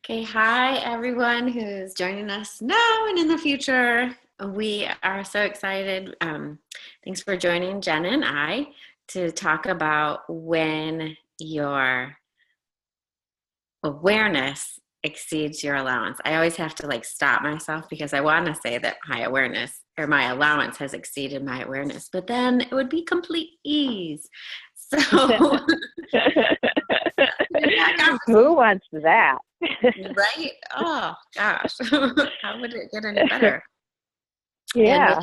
Okay, hi everyone who's joining us now and in the future. We are so excited. Thanks for joining Jen and I to talk about when your awareness exceeds your allowance. I always have to stop myself because I want to say that my awareness or my allowance has exceeded my awareness, but then it would be complete ease. So Who wants that? right? Oh gosh, how would it get any better? Yeah.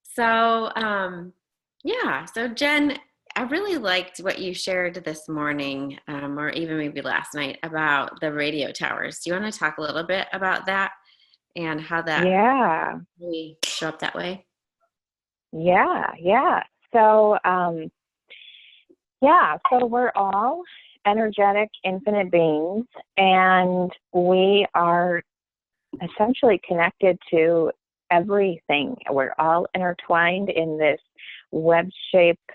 So, yeah. So Jen, I really liked what you shared this morning, or even maybe last night, about the radio towers. Do you want to talk a little bit about that and how that Yeah. really show up that way? Yeah. So, so we're all energetic, infinite beings, and we are essentially connected to everything. We're all intertwined in this web-shaped,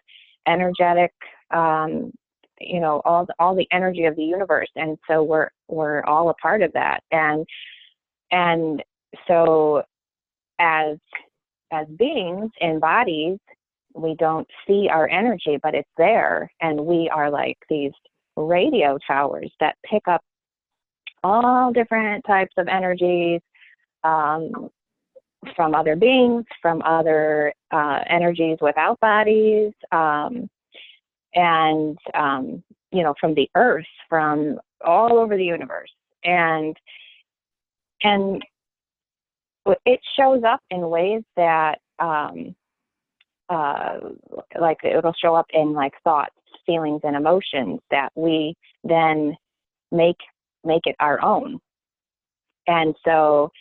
energetic, all the energy of the universe, and so we're all a part of that. And so as beings in bodies, we don't see our energy, but it's there, and we are like these radio towers that pick up all different types of energies, from other beings, from other energies without bodies, and from the earth, from all over the universe, and it shows up in ways that like it'll show up in like thoughts, feelings, and emotions that we then make it our own. And so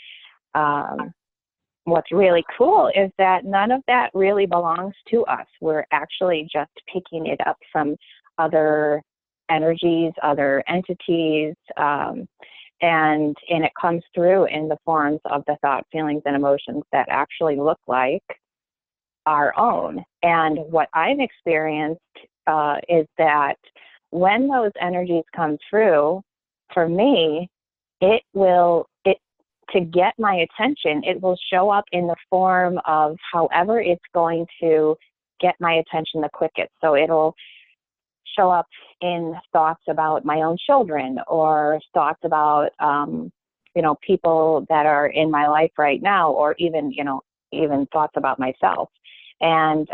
what's really cool is that none of that really belongs to us. We're actually just picking it up from other energies, other entities, and it comes through in the forms of the thought, feelings, and emotions that actually look like our own. And what I've experienced is that when those energies come through, for me, to get my attention, it will show up in the form of however it's going to get my attention the quickest. So it'll show up in thoughts about my own children, or thoughts about, people that are in my life right now, or even thoughts about myself. And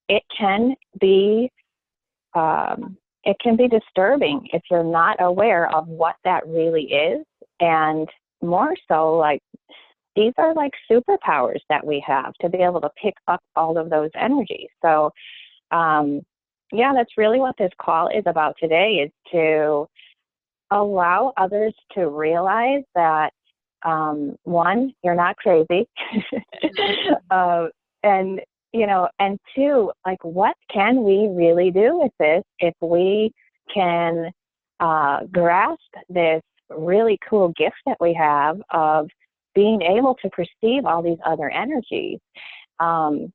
it can be disturbing if you're not aware of what that really is. And more so, like, these are like superpowers that we have to be able to pick up all of those energies. So, that's really what this call is about today, is to allow others to realize that, one, you're not crazy, and two, like, what can we really do with this if we can grasp this really cool gift that we have of being able to perceive all these other energies, to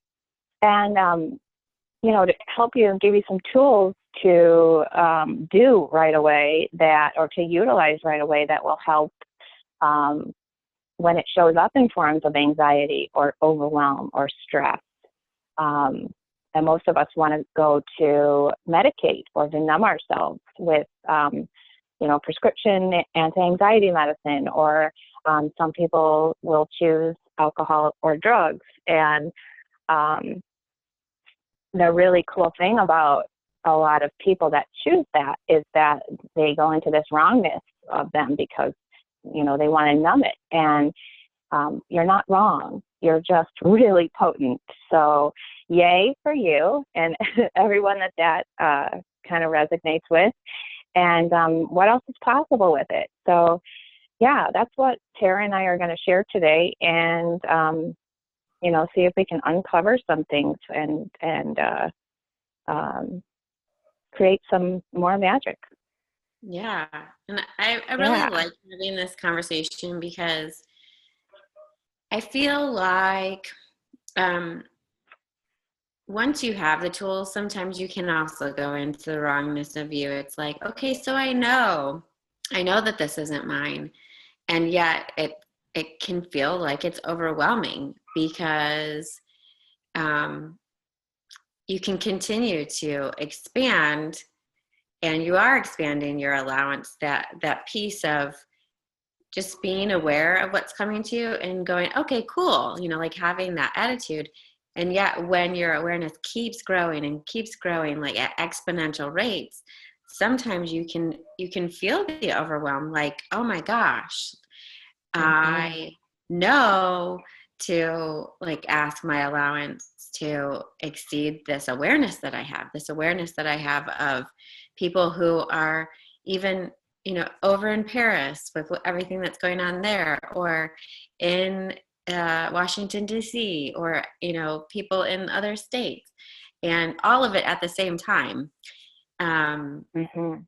help you and give you some tools to do right away, or to utilize right away, that will help when it shows up in forms of anxiety or overwhelm or stress. And most of us want to go to medicate or to numb ourselves with prescription anti-anxiety medicine, or some people will choose alcohol or drugs. And the really cool thing about a lot of people that choose that is that they go into this wrongness of them because, they want to numb it. And you're not wrong. You're just really potent. So yay for you and everyone that kind of resonates with. And what else is possible with it? So, that's what Tara and I are going to share today, and see if we can uncover some things and create some more magic. Yeah, and I really like having this conversation because I feel like once you have the tools, sometimes you can also go into the wrongness of you. It's like, okay, so I know I know that this isn't mine. And yet it can feel like it's overwhelming because um, you can continue to expand, and you are expanding your allowance, that piece of just being aware of what's coming to you and going, okay, cool, like having that attitude. And yet when your awareness keeps growing and keeps growing, like at exponential rates, sometimes you can feel the overwhelm, like, oh my gosh, Mm-hmm. I know to like ask my allowance to exceed this awareness that I have of people who are even, over in Paris with everything that's going on there, or in Washington, D.C., or, people in other states, and all of it at the same time. Um, Mm-hmm.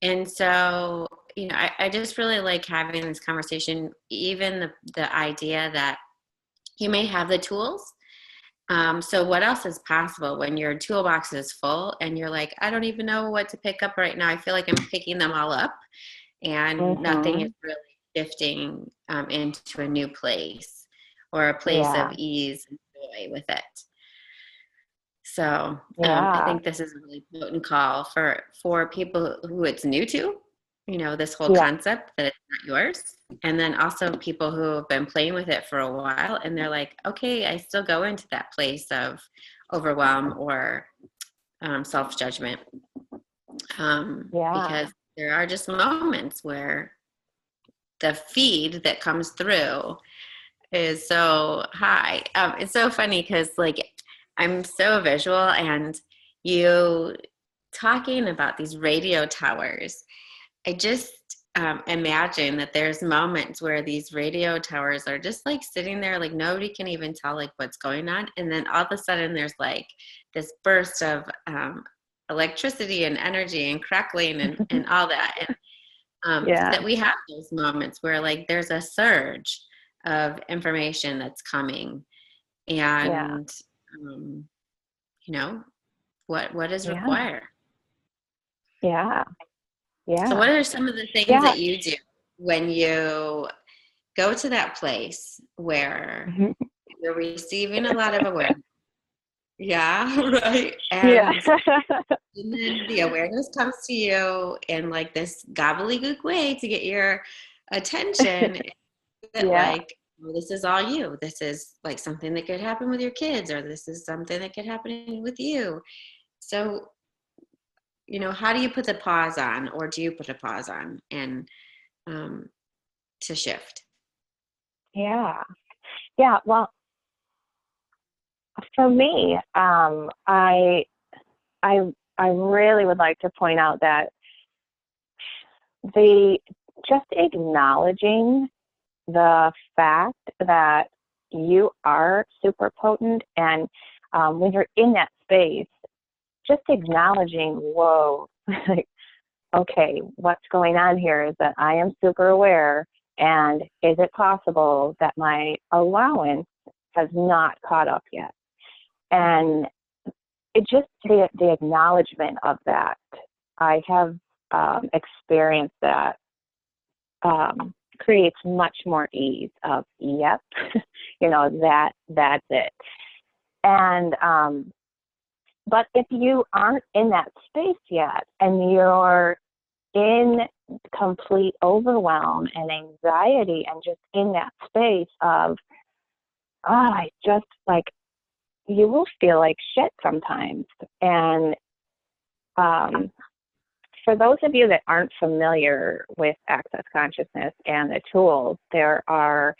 and so, I just really like having this conversation, even the idea that you may have the tools. So what else is possible when your toolbox is full and you're like, I don't even know what to pick up right now. I feel like I'm picking them all up and nothing is Mm-hmm. really shifting into a new place or a place of Yeah. ease and joy with it. So I Yeah. think this is a really potent call for people who it's new to, this whole Yeah. concept that it's not yours. And then also people who have been playing with it for a while and they're like, okay, I still go into that place of overwhelm or self-judgment, Yeah. because there are just moments where the feed that comes through is so high. It's so funny because like I'm so visual, and you talking about these radio towers, I just imagine that there's moments where these radio towers are just like sitting there, like nobody can even tell like what's going on, and then all of a sudden there's like this burst of electricity and energy and crackling and all that. And Yeah. that we have those moments where like there's a surge of information that's coming, Yeah. and um, you know what is Yeah. required. Yeah. So Yeah. what are some of the things Yeah. that you do when you go to that place where Mhm. you're receiving a lot of awareness? Yeah, right. Yeah. And then the awareness comes to you in like this gobbledygook way to get your attention. That Yeah. like, well, this is all you. This is like something that could happen with your kids, or this is something that could happen with you. So, how do you put the pause on, or do you put a pause on and um, to shift? Yeah. Yeah. Well, for me, I, I really would like to point out that the just acknowledging the fact that you are super potent, and when you're in that space, just acknowledging, whoa, like, okay, what's going on here is that I am super aware, and is it possible that my allowance has not caught up yet? And it just the acknowledgement of that, I have experienced that creates much more ease of, yep, that's it. And but if you aren't in that space yet, and you're in complete overwhelm and anxiety, and just in that space of, I just like, you will feel like shit sometimes. And for those of you that aren't familiar with Access Consciousness and the tools, there are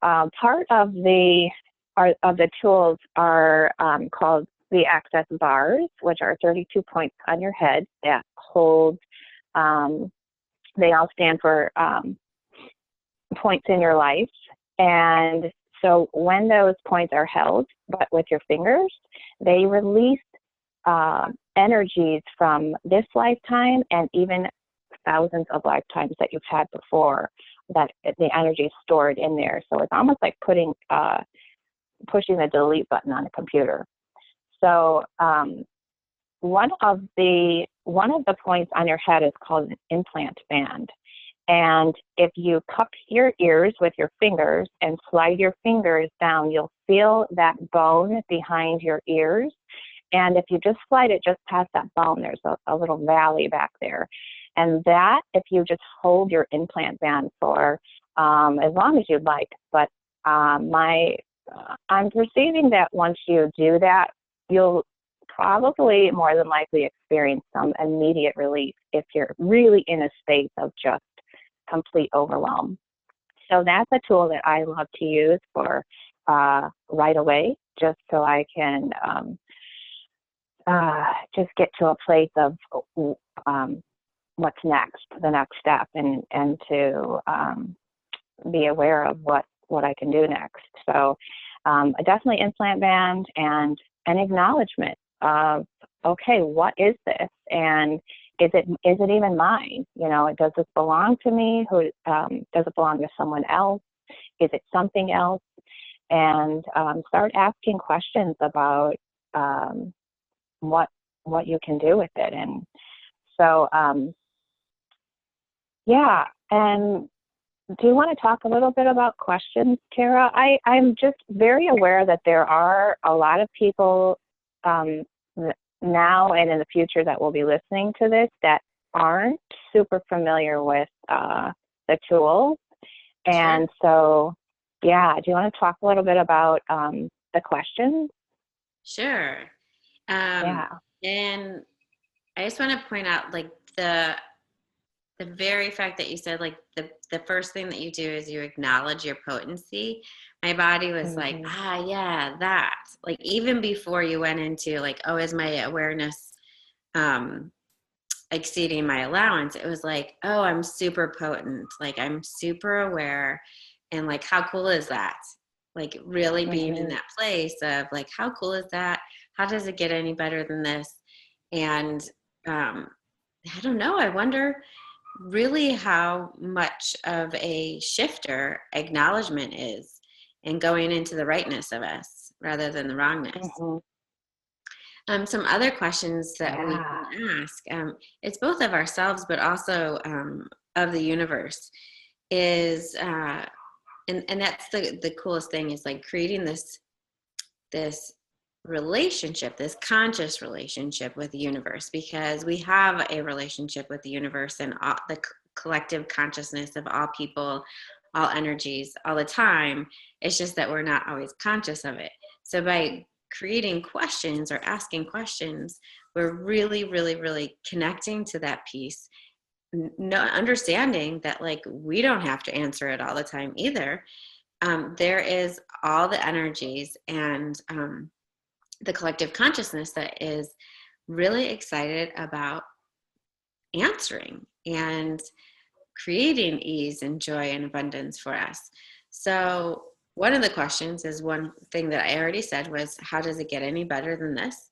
part of the tools are called the Access Bars, which are 32 points on your head that hold. They all stand for points in your life, and so when those points are held, but with your fingers, they release energies from this lifetime and even thousands of lifetimes that you've had before, that the energy is stored in there. So it's almost like pushing the delete button on a computer. So one of the points on your head is called an implant band. And if you cup your ears with your fingers and slide your fingers down, you'll feel that bone behind your ears. And if you just slide it just past that bone, there's a little valley back there. And that, if you just hold your implant band for as long as you'd like, but I'm perceiving that once you do that, you'll probably more than likely experience some immediate relief if you're really in a state of just complete overwhelm. So that's a tool that I love to use for right away, just so I can just get to a place of what's next, the next step, and to be aware of what I can do next. So definitely implant band and an acknowledgement of, okay, what is this? And is it even mine? You know, does this belong to me? Does it belong to someone else? Is it something else? And start asking questions about what you can do with it. And so, yeah. And do you want to talk a little bit about questions, Tara? I'm just very aware that there are a lot of people now and in the future that will be listening to this that aren't super familiar with the tools. And so, yeah, do you want to talk a little bit about the questions? Sure. Yeah. And I just want to point out, like, the very fact that you said, like, the first thing that you do is you acknowledge your potency. My body was like, yeah, that. Like, even before you went into, like, oh, is my awareness exceeding my allowance? It was like, oh, I'm super potent. Like, I'm super aware. And, like, how cool is that? Like, really being in that place of, like, how cool is that? How does it get any better than this? And I don't know. I wonder really how much of a shifter acknowledgement is and going into the rightness of us rather than the wrongness. Some other questions that we can ask, it's both of ourselves but also of the universe, is and that's the coolest thing, is like creating this relationship, this conscious relationship with the universe, because we have a relationship with the universe and all, the collective consciousness of all people, all energies, all the time. It's just that we're not always conscious of it. So by creating questions or asking questions, we're really, really, really connecting to that piece, understanding that, like, we don't have to answer it all the time either. There is all the energies and the collective consciousness that is really excited about answering and creating ease and joy and abundance for us. So one of the questions is, one thing that I already said was, how does it get any better than this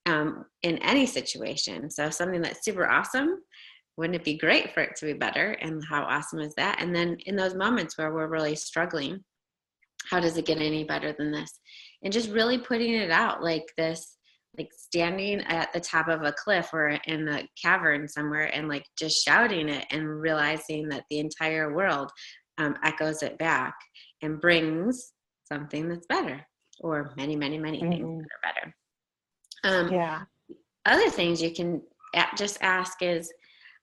in any situation? So something that's super awesome, wouldn't it be great for it to be better? And how awesome is that? And then in those moments where we're really struggling, how does it get any better than this? And just really putting it out like this, like standing at the top of a cliff or in a cavern somewhere and like just shouting it and realizing that the entire world echoes it back and brings something that's better, or many, many, many things that are better. Other things you can just ask is,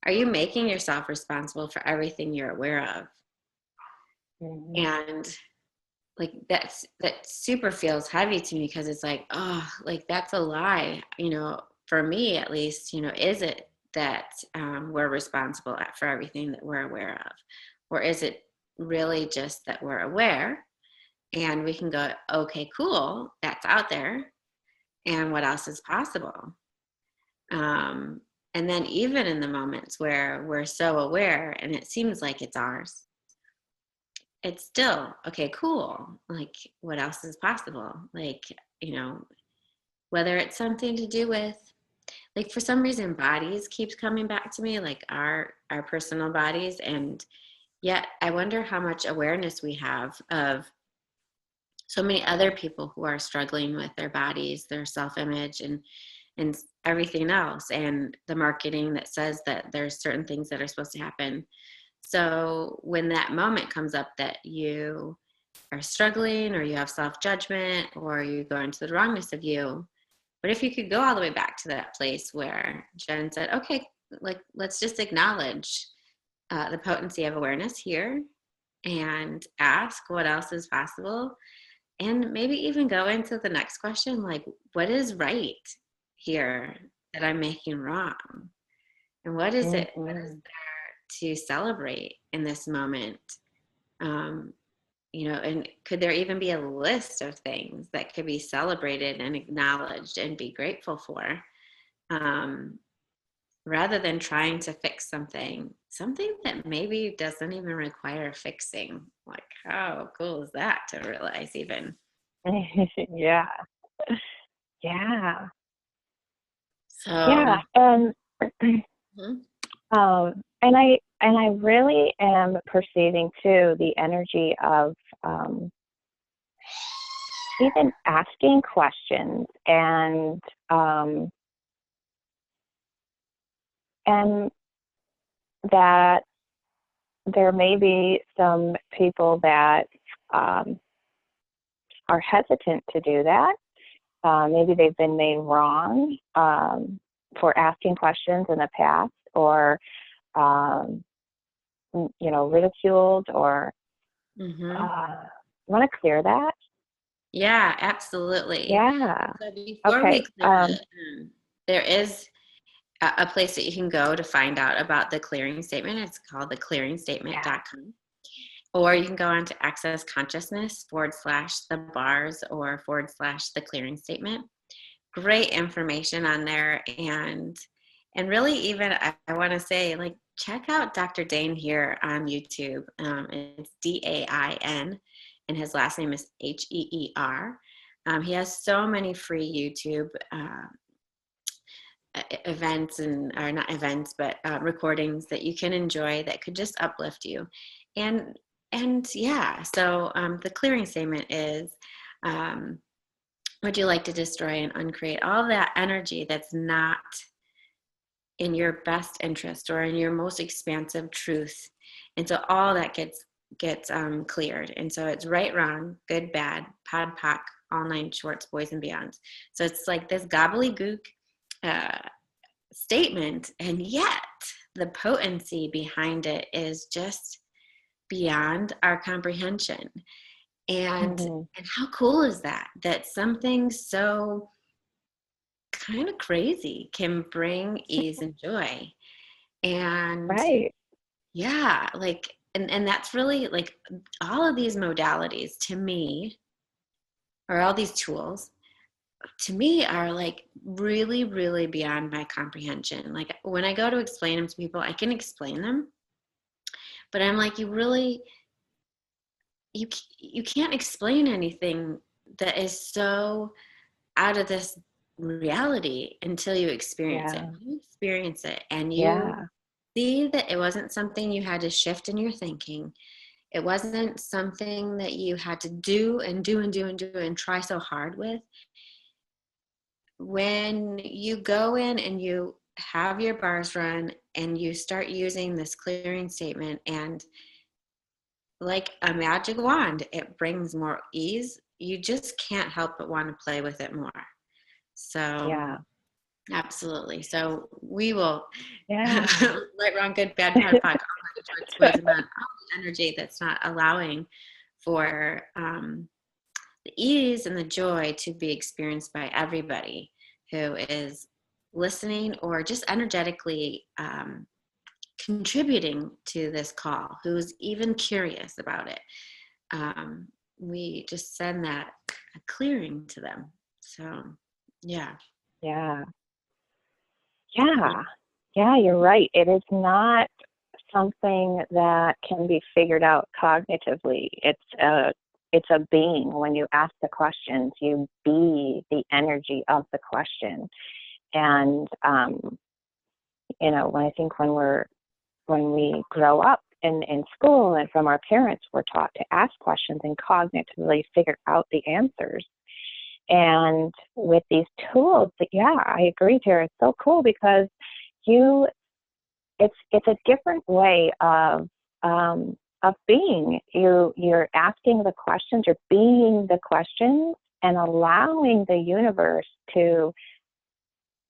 are you making yourself responsible for everything you're aware of? And like that super feels heavy to me, because it's like, oh, like that's a lie, you know, for me at least, you know. Is it that we're responsible for everything that we're aware of, or is it really just that we're aware and we can go, okay, cool, that's out there, and what else is possible? And then even in the moments where we're so aware and it seems like it's ours, it's still, okay, cool, like what else is possible? Like, you know, whether it's something to do with, like, for some reason bodies keeps coming back to me, like our personal bodies. And yet I wonder how much awareness we have of so many other people who are struggling with their bodies, their self-image, and and everything else, and the marketing that says that there's certain things that are supposed to happen. So when that moment comes up that you are struggling, or you have self-judgment, or you go into the wrongness of you, what if you could go all the way back to that place where Jen said, okay, like, let's just acknowledge the potency of awareness here, and ask what else is possible, and maybe even go into the next question, like, what is right here that I'm making wrong? And what is it, what is Mm-hmm. there to celebrate in this moment? Um, and could there even be a list of things that could be celebrated and acknowledged and be grateful for? Um, Rather than trying to fix something that maybe doesn't even require fixing. Like, how cool is that to realize even? Yeah. Yeah. So, Yeah. And mhm. and I really am perceiving too the energy of even asking questions, um, and that there may be some people that um, are hesitant to do that. Maybe they've been made wrong for asking questions in the past, or um, ridiculed, or Mhm. want to clear that. Yeah, absolutely. Yeah. So before we Okay. clear it, there is a place that you can go to find out about the clearing statement. It's called Yeah. theclearingstatement.com. Or you can go on to Access Consciousness /the bars, or / the clearing statement. Great information on there. And really, even I want to say, like, check out Dr. Dane here on YouTube. It's DAIN, and his last name is HEER. He has so many free YouTube events, or not events, but recordings that you can enjoy that could just uplift you. And yeah, so the clearing statement is, um, would you like to destroy and uncreate all that energy that's not in your best interest or in your most expansive truth? And so all that gets cleared. And so it's right, wrong, good, bad, pod, poc, all nine shorts, boys and beyonds. So it's like this gobbledygook uh, statement, and yet the potency behind it is just beyond our comprehension. Mm-hmm. And how cool is that something so kind of crazy can bring ease and joy? And Right. yeah, like, and that's really like, all of these modalities to me, or all these tools to me, are like really, really beyond my comprehension. Like, when I go to explain them to people, I can explain them, but I'm like, you you can't explain anything that is so out of this reality until you experience it. Yeah. When you experience it and you Yeah. see that it wasn't something you had to shift in your thinking, it wasn't something that you had to do and do and do and do and try so hard with. When you go in and you have your bars run and you start using this clearing statement, and like a magic wand, it brings more ease. You just can't help but want to play with it more. So, Yeah. absolutely. So we will Yeah. right, wrong, good, bad, pod, poc, all the choice, boys and men, all the energy that's not allowing for the ease and the joy to be experienced by everybody who is listening, or just energetically contributing to this call, who's even curious about it. um, we just send that a clearing to them. So, yeah. Yeah. Yeah. Yeah, you're right. It is not something that can be figured out cognitively. It's a being. When you ask the questions, you be the energy of the question. And when I think when we grow up in school and from our parents, we're taught to ask questions and cognitively figure out the answers. And with these tools, yeah, I agree, Tara. It's so cool because it's a different way of being. You're asking the questions, you're being the questions, and allowing the universe to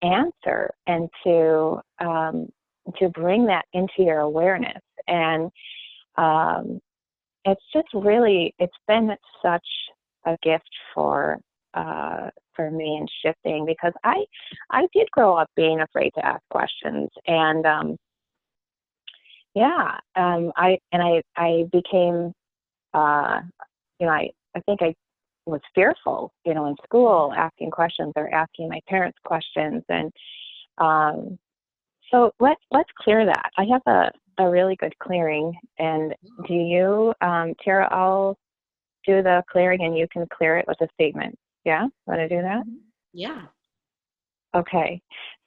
answer and to bring that into your awareness. And it's just really, it's been such a gift for me in shifting, because I did grow up being afraid to ask questions, and I became I think I was fearful, in school, asking questions or asking my parents questions, and so let's clear that. I have a really good clearing, and do you, Tara? I'll do the clearing, and you can clear it with a statement. Yeah, want to do that? Yeah. Okay.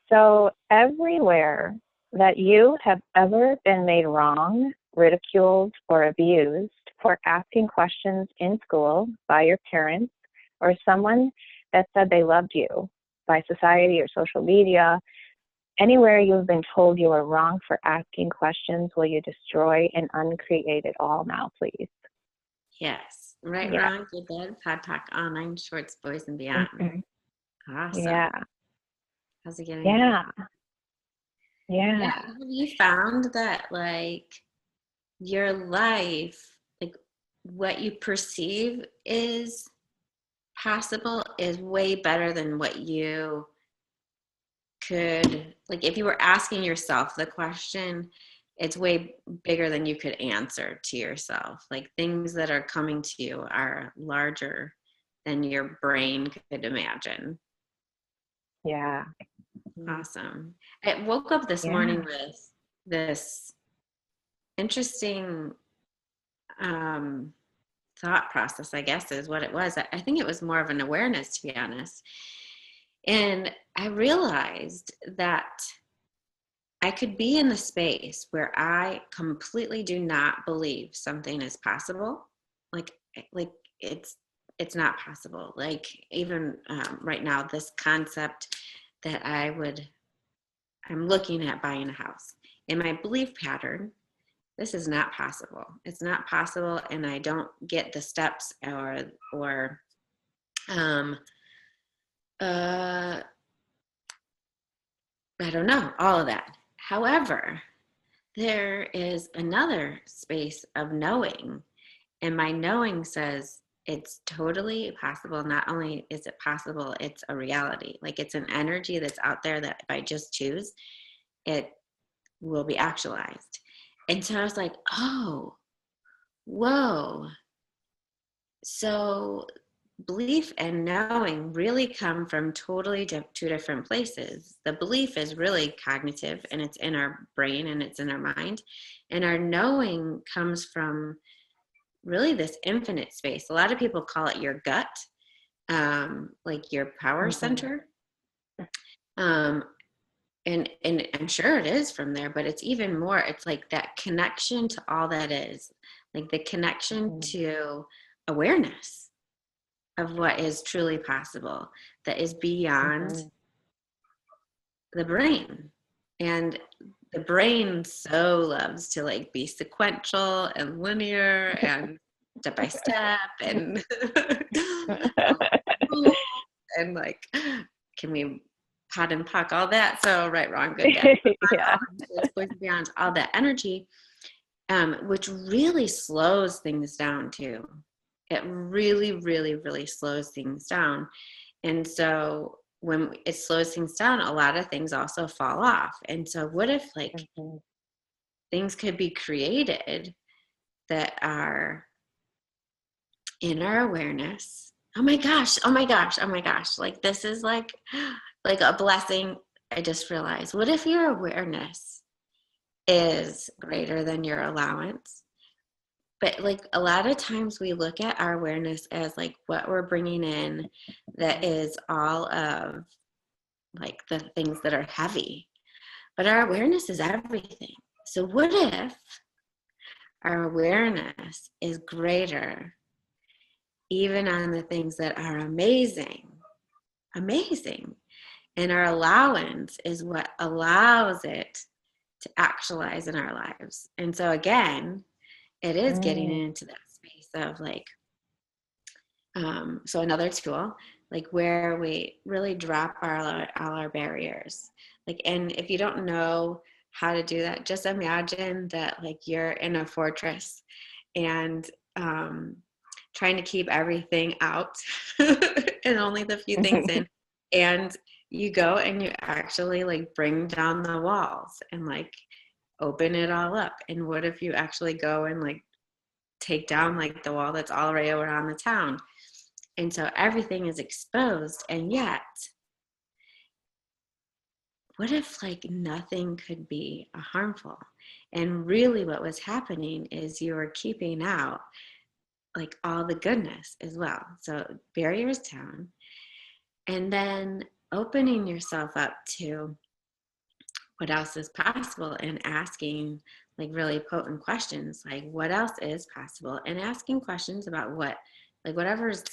So everywhere that you have ever been made wrong, ridiculed, or abused for asking questions in school by your parents or someone that said they loved you, by society or social media, anywhere you've been told you are wrong for asking questions, will you destroy and uncreate it all now, please? Yes. Right, Yeah. wrong, good, bad, pod, talk, online, shorts, boys, and beyond. Mm-hmm. Awesome. Yeah. How's it getting? Yeah. Yeah. Yeah. Have you found that, like, your life, like, what you perceive is possible is way better than what you could, like, if you were asking yourself the question, it's way bigger than you could answer to yourself. Like, things that are coming to you are larger than your brain could imagine. Yeah. Awesome. I woke up this Yeah. morning with this interesting thought process, I guess is what it was. I think it was more of an awareness, to be honest. And I realized that I could be in the space where I completely do not believe something is possible. Like, like it's it's not possible. Like, even right now, this concept that I'm looking at buying a house. In my belief pattern, this is not possible. It's not possible, and I don't get the steps or um, uh, I don't know, all of that. However, there is another space of knowing, and my knowing says it's totally possible. Not only is it possible, it's a reality. Like, it's an energy that's out there that if I just choose, it will be actualized. And so I was like, oh, whoa. So belief and knowing really come from totally two different places. The belief is really cognitive, and it's in our brain and it's in our mind. And our knowing comes from really this infinite space. A lot of people call it your gut, like your power center. Um, and I'm sure it is from there, but it's even more. It's like that connection to all that is, like the connection to awareness of what is truly possible, that is beyond the brain. And the brain so loves to, like, be sequential and linear and step by step and and like, can we pot and puck all that? So right, wrong, good, bad, Yeah. beyond all that energy, which really slows things down too. It really, really, really slows things down. And so when it slows things down, a lot of things also fall off. And so what if, like, things could be created that are in our awareness? Oh my gosh, oh my gosh, oh my gosh. Like, this is like a blessing. I just realized, what if your awareness is greater than your allowance? But, like, a lot of times we look at our awareness as, like, what we're bringing in, that is all of, like, the things that are heavy. But our awareness is everything. So what if our awareness is greater even on the things that are amazing? amazing. And our allowance is what allows it to actualize in our lives. And so again, it is getting into that space of like, so another tool, like where we really drop all our barriers. Like, and if you don't know how to do that, just imagine that like you're in a fortress and trying to keep everything out and only the few things in. And you go and you actually like bring down the walls and like open it all up. And what if you actually go and like take down like the wall that's already around the town? And so everything is exposed. And yet, what if like nothing could be harmful? And really what was happening is you were keeping out like all the goodness as well. So barriers down, and then opening yourself up to what else is possible and asking like really potent questions like what else is possible, and asking questions about what like whatever's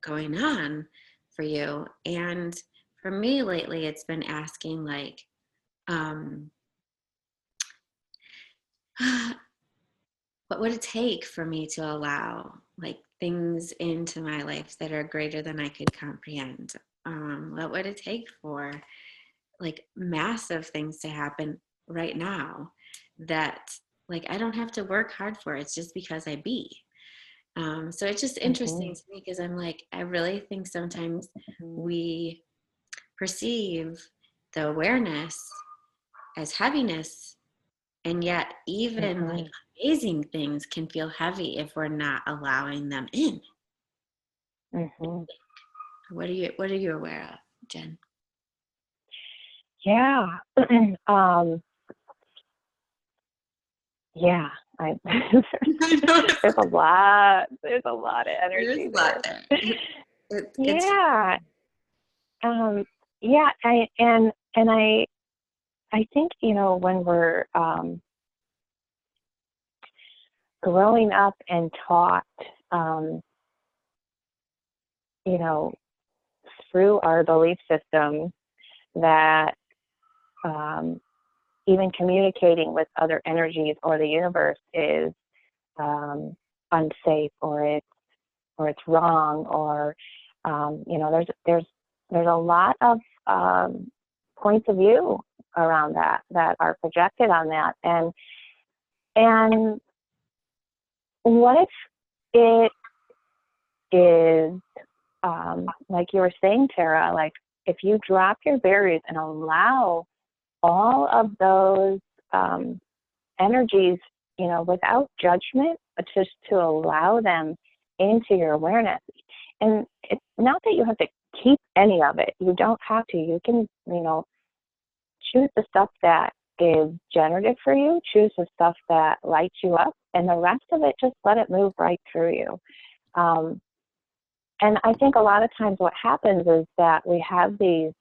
going on for you. And for me lately it's been asking like what would it take for me to allow like things into my life that are greater than I could comprehend? What would it take for like massive things to happen right now that like I don't have to work hard for? It's just because I be. So it's just interesting to me because I'm like, I really think sometimes we perceive the awareness as heaviness, and yet even like amazing things can feel heavy if we're not allowing them in. What are you aware of, Jen? Yeah. Yeah. There's a lot of energy There's there. a lot there. Yeah. Yeah. I think, you know, when we're growing up and taught, you know, through our belief system that even communicating with other energies or the universe is unsafe, or it's wrong, or you know, there's a lot of points of view around that are projected on that, and what if it is like you were saying, Tara, like if you drop your barriers and allow all of those energies, you know, without judgment, but just to allow them into your awareness. And it's not that you have to keep any of it. You don't have to. You can, you know, choose the stuff that is generative for you, choose the stuff that lights you up, and the rest of it, just let it move right through you. And I think a lot of times what happens is that we have these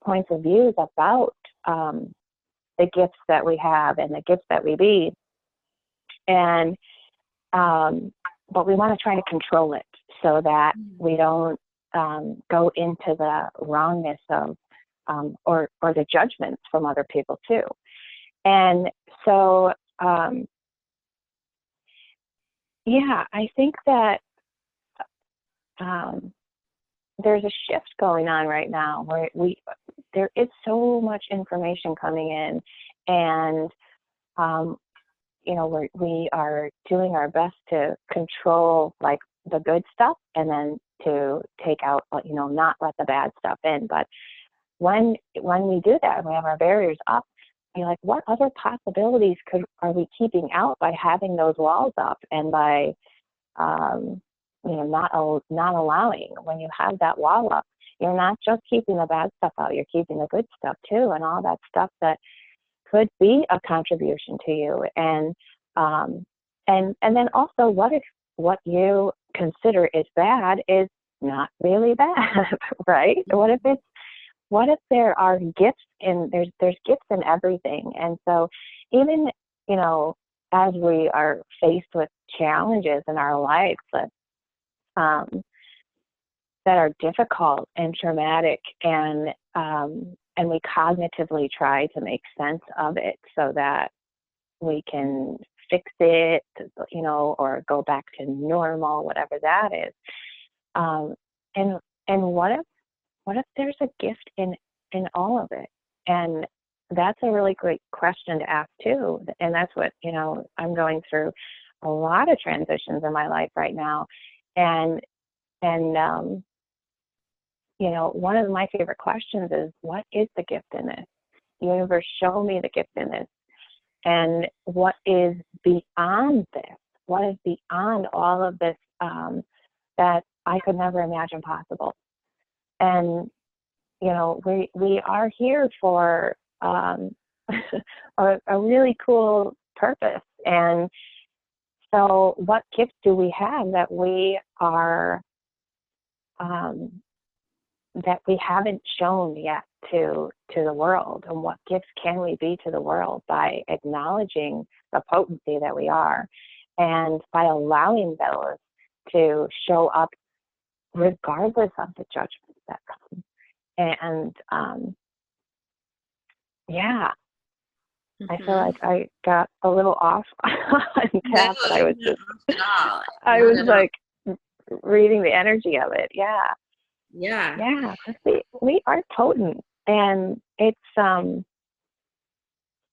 points of views about the gifts that we have and the gifts that we be, and but we want to try to control it so that we don't go into the wrongness of or the judgments from other people too. And so yeah, I think that there's a shift going on right now where there is so much information coming in, and you know, we are doing our best to control like the good stuff, and then to take out, you know, not let the bad stuff in. But when we do that, and we have our barriers up, you're like, what other possibilities are we keeping out by having those walls up, and by you know, not allowing? When you have that wall up, you're not just keeping the bad stuff out, you're keeping the good stuff too, and all that stuff that could be a contribution to you. And then also, what if what you consider is bad is not really bad, right? What if there are gifts in there's gifts in everything? And so even, you know, as we are faced with challenges in our lives, that that are difficult and traumatic, and we cognitively try to make sense of it so that we can fix it, or go back to normal, whatever that is. And what if there's a gift in all of it? And that's a really great question to ask too. And that's what, I'm going through a lot of transitions in my life right now. And one of my favorite questions is, what is the gift in this? Universe, show me the gift in this. And what is beyond this? What is beyond all of this that I could never imagine possible? And, we are here for a really cool purpose. And so what gifts do we have that we are, that we haven't shown yet to the world? And what gifts can we be to the world by acknowledging the potency that we are, and by allowing those to show up regardless of the judgments that come? And I feel like I got a little off on tap, but I was just, I was like reading the energy of it. Yeah, we are potent, and it's and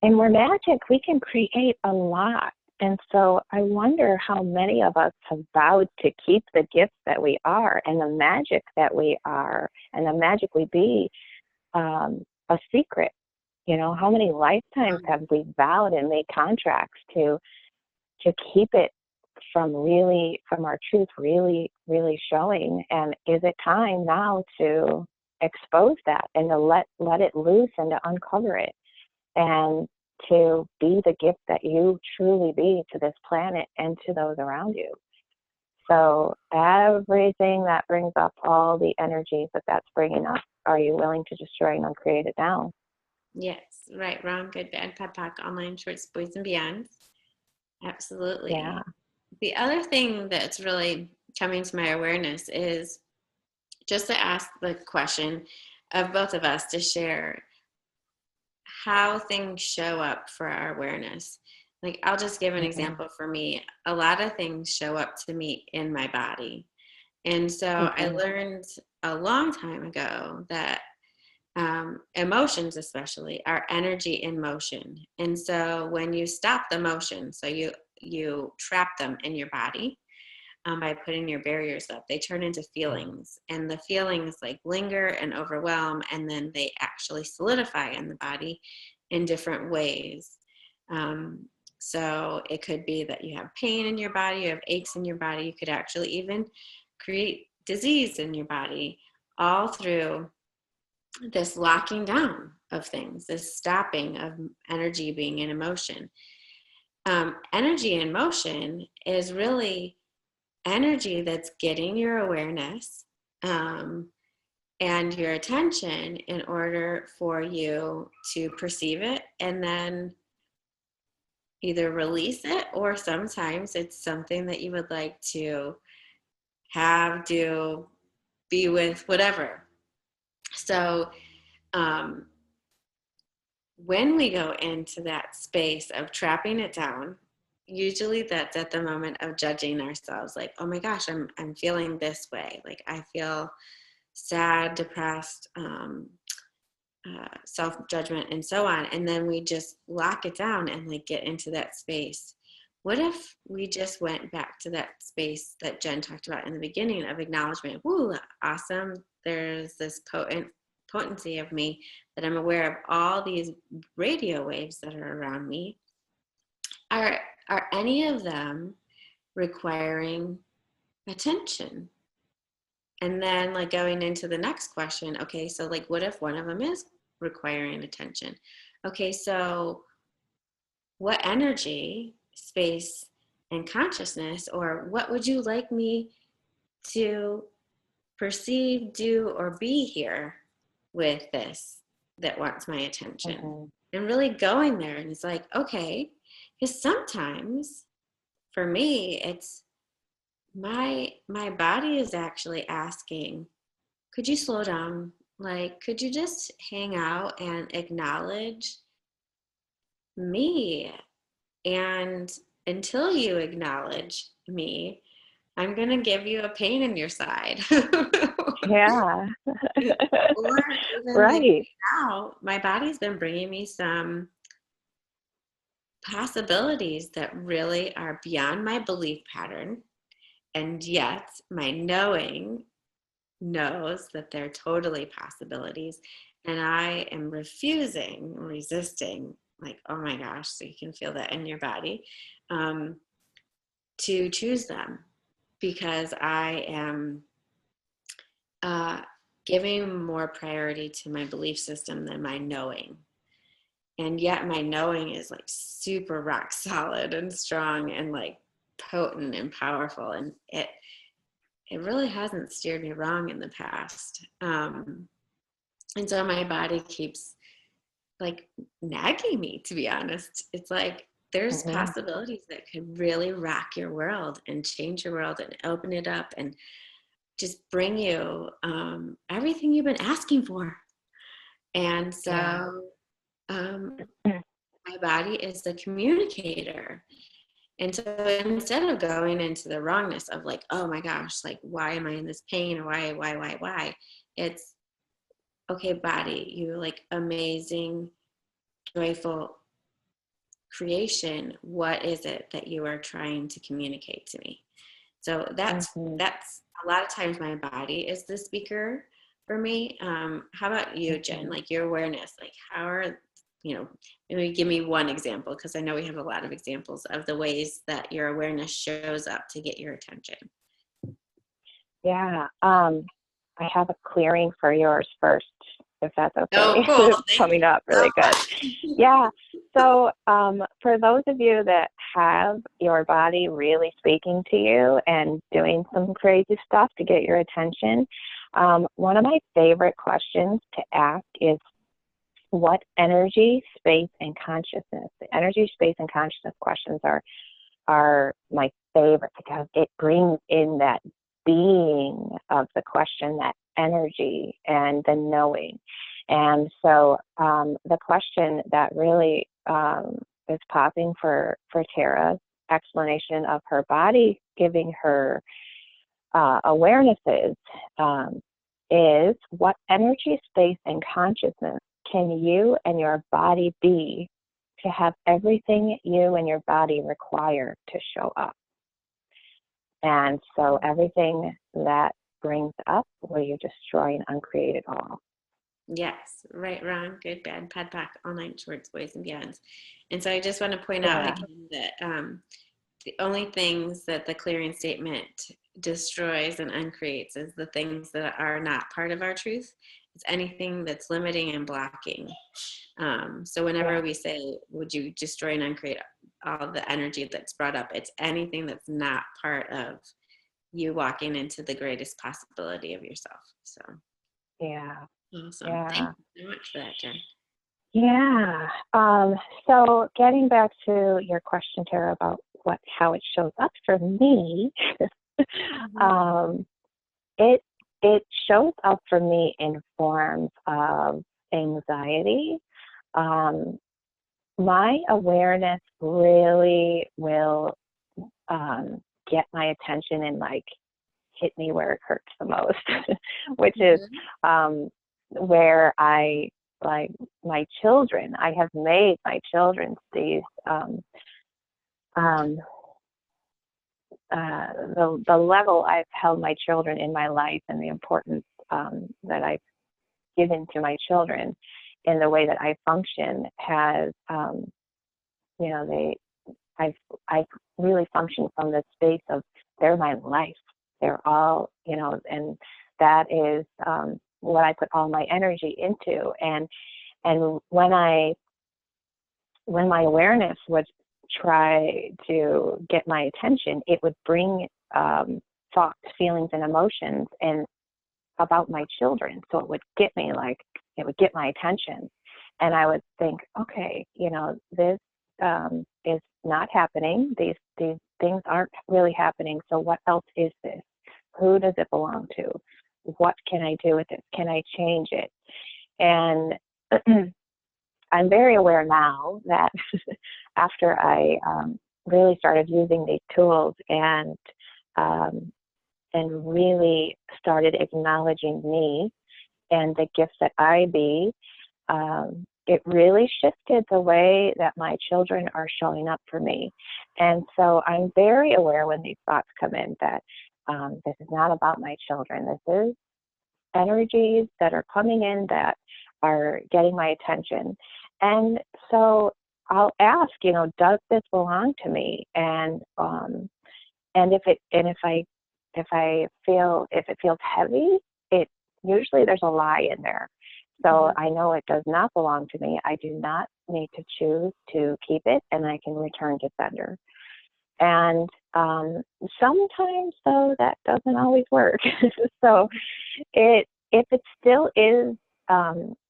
we're magic. We can create a lot. And so I wonder how many of us have vowed to keep the gifts that we are, and the magic that we are, and the magic we be, a secret. How many lifetimes have we vowed and made contracts to keep it from our truth really, really showing? And is it time now to expose that, and to let it loose, and to uncover it, and to be the gift that you truly be to this planet and to those around you? So everything that brings up all the energies that's bringing up, are you willing to destroy and uncreate it down? Yes, right, wrong, good, bad, POD, online, shorts, boys, and beyonds. Absolutely. Yeah. The other thing that's really coming to my awareness is just to ask the question of both of us to share how things show up for our awareness. Like, I'll just give an example for me. A lot of things show up to me in my body. And so I learned a long time ago that emotions especially are energy in motion. And so when you stop the motion, so you trap them in your body by putting your barriers up, they turn into feelings, and the feelings like linger and overwhelm, and then they actually solidify in the body in different ways. So it could be that you have pain in your body, you have aches in your body, you could actually even create disease in your body, all through this locking down of things, this stopping of energy being in emotion. Energy in motion is really energy that's getting your awareness and your attention in order for you to perceive it, and then either release it, or sometimes it's something that you would like to have, do, be with, whatever. So when we go into that space of trapping it down, usually that's at the moment of judging ourselves, like, oh my gosh, I'm feeling this way, like I feel sad, depressed, self-judgment, and so on. And then we just lock it down and like get into that space. What if we just went back to that space that Jen talked about in the beginning of acknowledgement? Woo, awesome. There's this potency of me that I'm aware of all these radio waves that are around me. Are any of them requiring attention? And then like going into the next question, okay, so like what if one of them is requiring attention? Okay, so what energy, space, and consciousness, or what would you like me to perceive, do, or be here with this that wants my attention? And really going there, and it's like, okay, because sometimes for me, it's my body is actually asking could you slow down? Like, could you just hang out and acknowledge me? And until you acknowledge me, I'm going to give you a pain in your side. Yeah. Or even like Right. now, my body's been bringing me some possibilities that really are beyond my belief pattern. And yet, my knowing knows that they're totally possibilities. And I am resisting, like, oh my gosh, so you can feel that in your body, to choose them because I am giving more priority to my belief system than my knowing. And yet my knowing is like super rock solid and strong and like potent and powerful. And it really hasn't steered me wrong in the past. And so my body keeps like nagging me, to be honest. It's like there's Mm-hmm. possibilities that could really rock your world and change your world and open it up and just bring you everything you've been asking for. And Yeah. so my body is the communicator. And so instead of going into the wrongness of like, oh my gosh, like, why am I in this pain? Or why? It's okay, body, you like amazing, joyful creation. What is it that you are trying to communicate to me? So Mm-hmm. that's a lot of times my body is the speaker for me. How about you, Jen? Mm-hmm. Like your awareness, like how are, maybe give me one example because I know we have a lot of examples of the ways that your awareness shows up to get your attention. Yeah. I have a clearing for yours first, if that's Oh, okay. cool. It's Thank coming you up so really good. much. Yeah. So, for those of you that have your body really speaking to you and doing some crazy stuff to get your attention, one of my favorite questions to ask is what energy, space, and consciousness. The energy, space, and consciousness questions are my favorite because it brings in that being of the question, that energy and the knowing. And so the question that really is popping for Tara's explanation of her body giving her awarenesses is what energy, space, and consciousness can you and your body be to have everything you and your body require to show up? And so everything that brings up, will you destroy and uncreate it all? Yes, right, wrong, good, bad, pad, pack, all nine shorts, boys and beyonds. And so I just want to point out Yeah. again that the only things that the clearing statement destroys and uncreates is the things that are not part of our truth. It's anything that's limiting and blocking. So whenever Yeah. we say, would you destroy and uncreate all the energy that's brought up, it's anything that's not part of you walking into the greatest possibility of yourself. So Yeah. awesome. Thank Yeah. you so much for that, Jen. Yeah. So getting back to your question, Tara, about how it shows up for me, um, it shows up for me in forms of anxiety. Um, my awareness really will get my attention and like hit me where it hurts the most, which is Mm-hmm. where I like my children. I have made my children these um, the level I've held my children in my life and the importance that I've given to my children in the way that I function has you know I've really functioned from the space of they're my life. They're all, and that is what I put all my energy into. And when my awareness would try to get my attention, it would bring thoughts, feelings, and emotions and about my children. So it would get my attention. And I would think, okay, this is not happening. These things aren't really happening. So what else is this? Who does it belong to? what can I do with it? Can I change it? And I'm very aware now that after I really started using these tools um, and really started acknowledging me and the gifts that I be, it really shifted the way that my children are showing up for me. And so I'm very aware when these thoughts come in that this is not about my children. This is energies that are coming in that are getting my attention. And so I'll ask, does this belong to me? And if it feels heavy, it usually there's a lie in there. So I know it does not belong to me. I do not need to choose to keep it, and I can return to sender. And sometimes, though, that doesn't always work. So if it still is,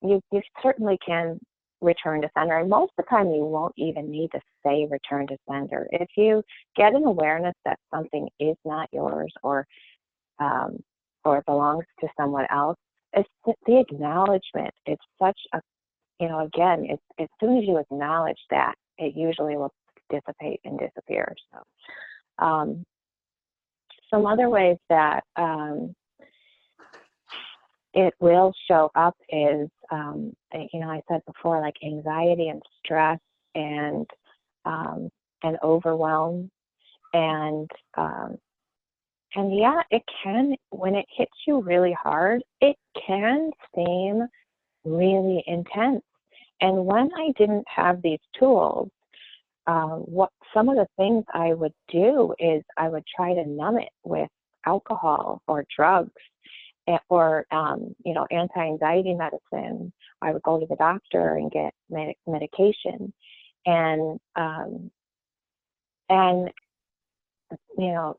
you certainly can return to sender. And most of the time, you won't even need to say return to sender. If you get an awareness that something is not yours or belongs to someone else, it's the acknowledgement. It's such a, again, as soon as you acknowledge that, it usually will dissipate and disappear. So some other ways that it will show up is, I said before, like anxiety and stress and overwhelm. And yeah, it can, when it hits you really hard, it can seem really intense. And when I didn't have these tools, what some of the things I would do is I would try to numb it with alcohol or drugs or anti-anxiety medicine. I would go to the doctor and get medication, and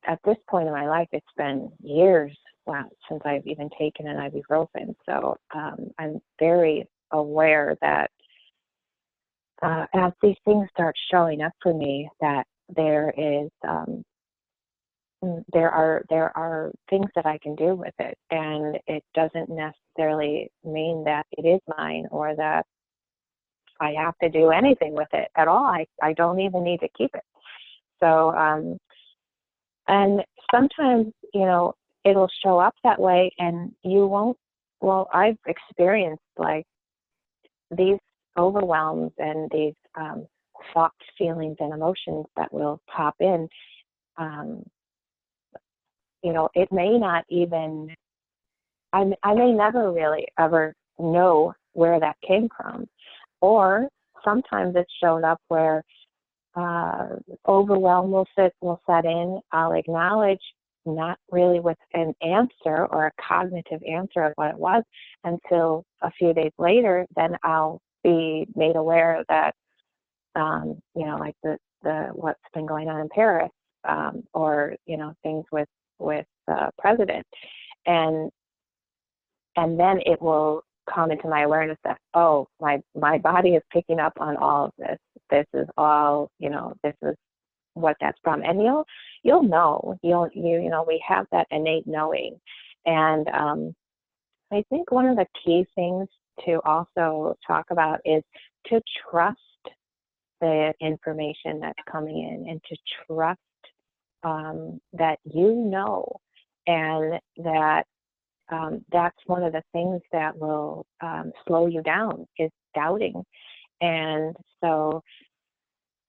at this point in my life, it's been years since I've even taken an ibuprofen. So I'm very aware that as these things start showing up for me, that there are things that I can do with it, and it doesn't necessarily mean that it is mine or that I have to do anything with it at all. I don't even need to keep it. So and sometimes it'll show up that way, and you won't. Well, I've experienced like these overwhelms and these thoughts, feelings, and emotions that will pop in. It may not even, I may never really ever know where that came from. Or sometimes it's shown up where overwhelm will set in. I'll acknowledge, not really with an answer or a cognitive answer of what it was, until a few days later. Then I'll be made aware that, like the what's been going on in Paris, or things with the president, and then it will come into my awareness that, oh, my body is picking up on all of this. This is all, this is what that's from. And you'll know, we have that innate knowing. And I think one of the key things to also talk about is to trust the information that's coming in, and to trust that and that that's one of the things that will slow you down, is doubting. And so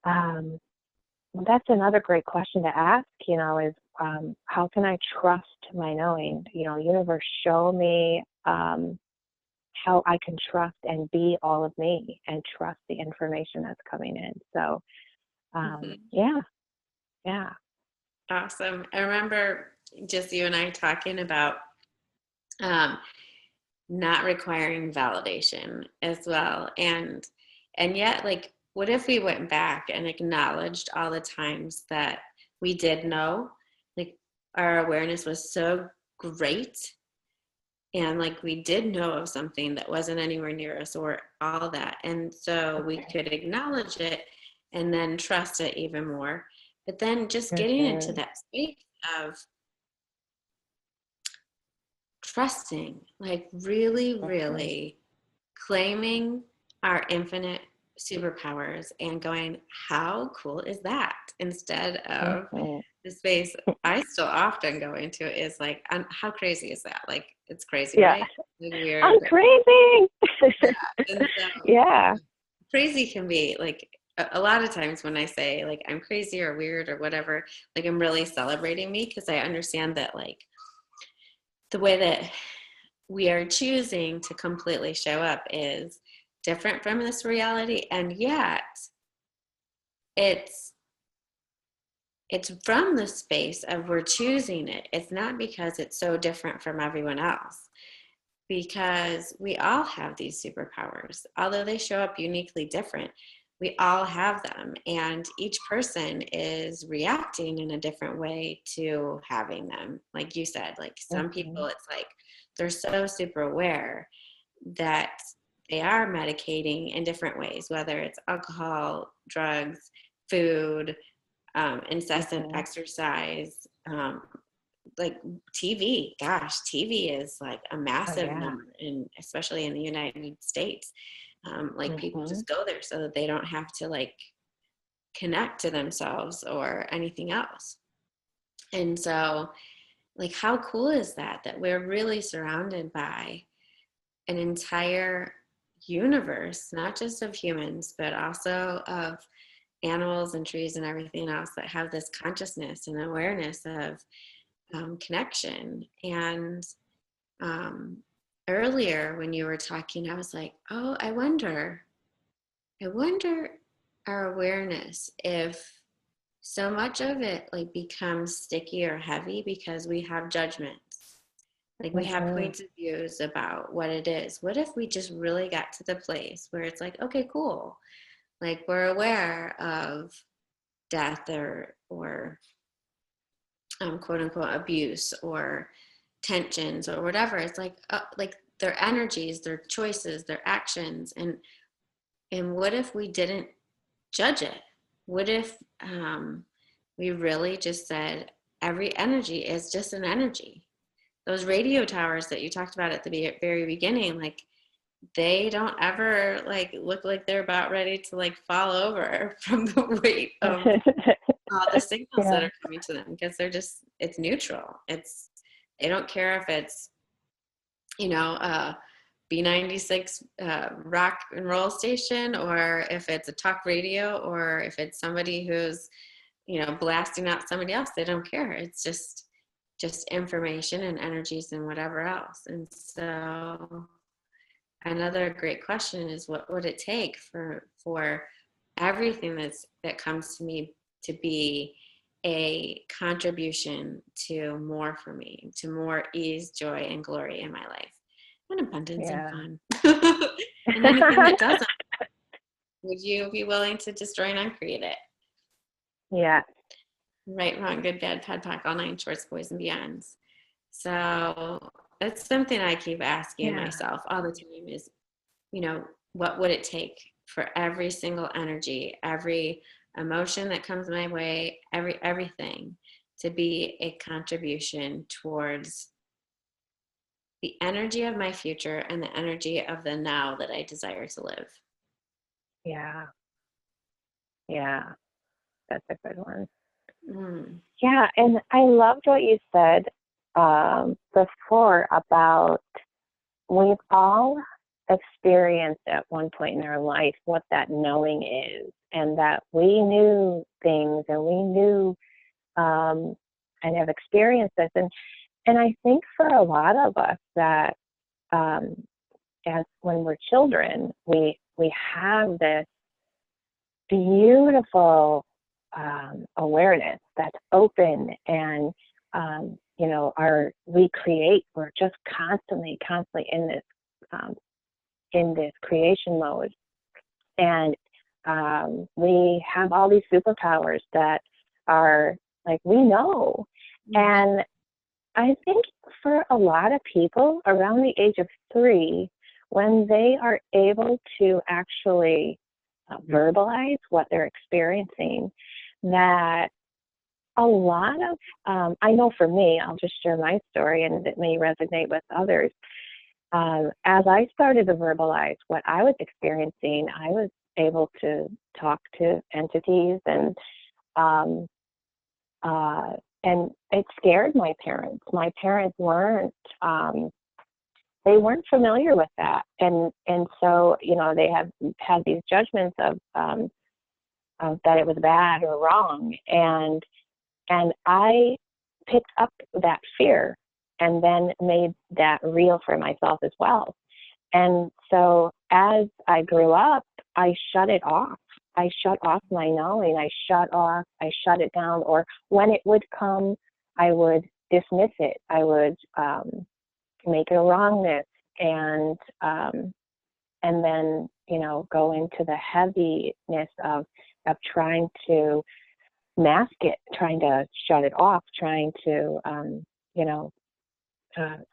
that's another great question to ask, is how can I trust my knowing? Universe, show me how I can trust and be all of me and trust the information that's coming in. So yeah. Awesome. I remember just you and I talking about not requiring validation as well. And yet, like, what if we went back and acknowledged all the times that we did know, like our awareness was so great, and like we did know of something that wasn't anywhere near us, or all that. And so we could acknowledge it and then trust it even more. But then just getting into that space of trusting, like really, really claiming our infinite superpowers and going, how cool is that? Instead of the space I still often go into is like, how crazy is that? Like, it's crazy, Yeah. right? Like weird. I'm crazy. Yeah. And so Yeah. crazy can be like a lot of times when I say like I'm crazy or weird or whatever, like I'm really celebrating me because I understand that like the way that we are choosing to completely show up is different from this reality, and yet it's from the space of we're choosing it. It's not because it's so different from everyone else, because we all have these superpowers. Although they show up uniquely different, we all have them, and each person is reacting in a different way to having them. Like you said, like some people, it's like they're so super aware that they are medicating in different ways, whether it's alcohol, drugs, food, incessant exercise, like TV. Gosh, TV is like a massive number, and especially in the United States, like people just go there so that they don't have to like connect to themselves or anything else. And so, like, how cool is that? That we're really surrounded by an entire universe, not just of humans, but also of animals and trees and everything else that have this consciousness and awareness of connection. And earlier when you were talking, I was like, oh, I wonder our awareness, if so much of it like becomes sticky or heavy because we have judgments. Like we have points of views about what it is. What if we just really got to the place where it's like, okay, cool. Like we're aware of death or quote unquote abuse or tensions or whatever. It's like their energies, their choices, their actions, and what if we didn't judge it? What if we really just said every energy is just an energy? Those radio towers that you talked about at the very beginning, like they don't ever like look like they're about ready to like fall over from the weight of the signals that are coming to them, because it's neutral. They don't care if it's, B96 rock and roll station, or if it's a talk radio, or if it's somebody who's, blasting out somebody else. They don't care. It's just information and energies and whatever else. And so another great question is, what would it take for everything that comes to me to be a contribution to more for me, to more ease, joy, and glory in my life, and abundance and fun. And anything that doesn't, would you be willing to destroy and uncreate it? Yeah. Right, wrong, good, bad, POD, POC, all nine shorts, boys, and beyonds. So that's something I keep asking myself all the time is, what would it take for every single energy, every emotion that comes my way, everything to be a contribution towards the energy of my future and the energy of the now that I desire to live. Yeah. Yeah. That's a good one. Yeah, and I loved what you said before about we've all experienced at one point in our life what that knowing is, and that we knew things and we knew and have experienced this. And I think for a lot of us that as when we're children, we have this beautiful awareness that's open, and we create. We're just constantly in this creation mode, and we have all these superpowers that are like we know. And I think for a lot of people around the age of 3, when they are able to actually verbalize what they're experiencing, that a lot of, I know for me, I'll just share my story and it may resonate with others. As I started to verbalize what I was experiencing, I was able to talk to entities, um, and it scared my parents. My parents weren't, they weren't familiar with that, and so they have had these judgments of that it was bad or wrong, and I picked up that fear and then made that real for myself as well. And so as I grew up, I shut it off. I shut off my knowing. I shut it down. Or when it would come, I would dismiss it. I would make it a wrongness, and then go into the heaviness of trying to mask it, trying to shut it off, trying to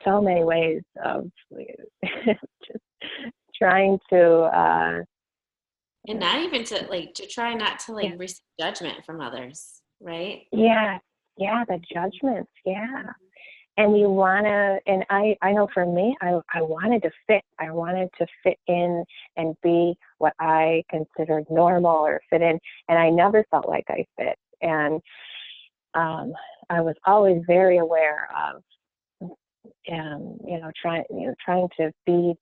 so many ways of just trying to and not even to try not to yeah, receive judgment from others, right? yeah, the judgments, yeah. And you wanna, and I know for me, I wanted to fit. I wanted to fit in and be what I considered normal or fit in, and I never felt like I fit. And I was always very aware of, trying to be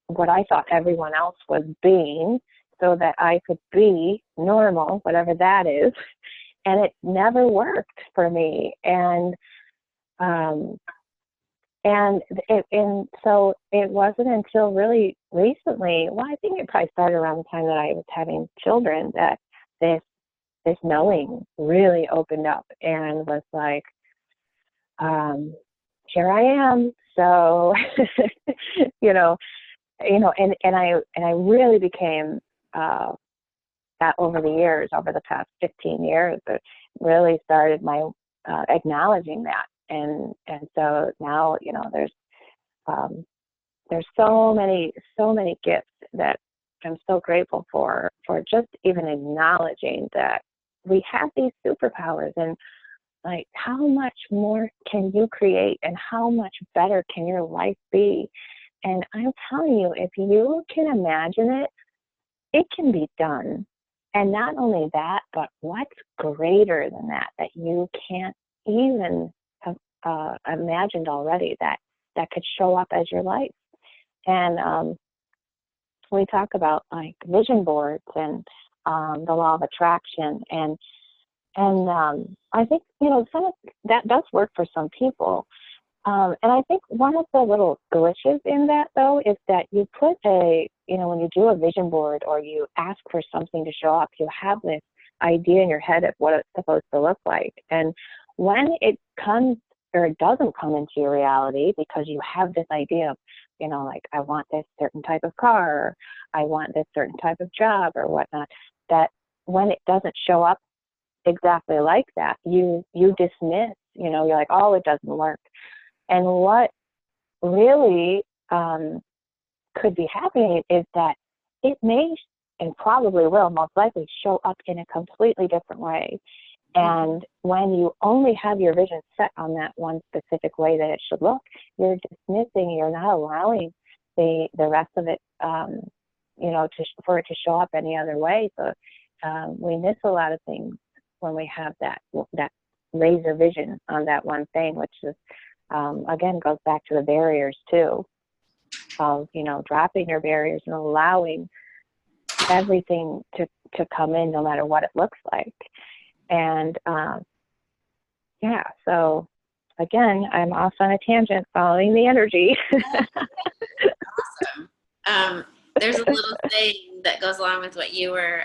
what I thought everyone else was being, so that I could be normal, whatever that is. And it never worked for me. Um, and so it wasn't until really recently, well, I think it probably started around the time that I was having children, that this knowing really opened up and was like, here I am. So, and I really became, that over the years, over the past 15 years, it really started my acknowledging that. And so now, there's so many gifts that I'm so grateful for just even acknowledging that we have these superpowers, and like, how much more can you create, and how much better can your life be? And I'm telling you, if you can imagine it, it can be done. And not only that, but what's greater than that you can't even have imagined already, that could show up as your life. And we talk about like vision boards and the law of attraction, and I think some of that does work for some people. And I think one of the little glitches in that, though, is that you put when you do a vision board or you ask for something to show up, you have this idea in your head of what it's supposed to look like. And when it comes or it doesn't come into your reality, because you have this idea of, like, I want this certain type of car, or I want this certain type of job or whatnot, that when it doesn't show up exactly like that, you dismiss, you're like, oh, it doesn't work. And what really could be happening is that it may, and probably will most likely, show up in a completely different way. And when you only have your vision set on that one specific way that it should look, you're dismissing, you're not allowing the rest of it, for it to show up any other way. So we miss a lot of things when we have that laser vision on that one thing, which is, again, goes back to the barriers too, of, dropping your barriers and allowing everything to come in, no matter what it looks like. And so again, I'm off on a tangent following the energy. Awesome. There's a little thing that goes along with what you were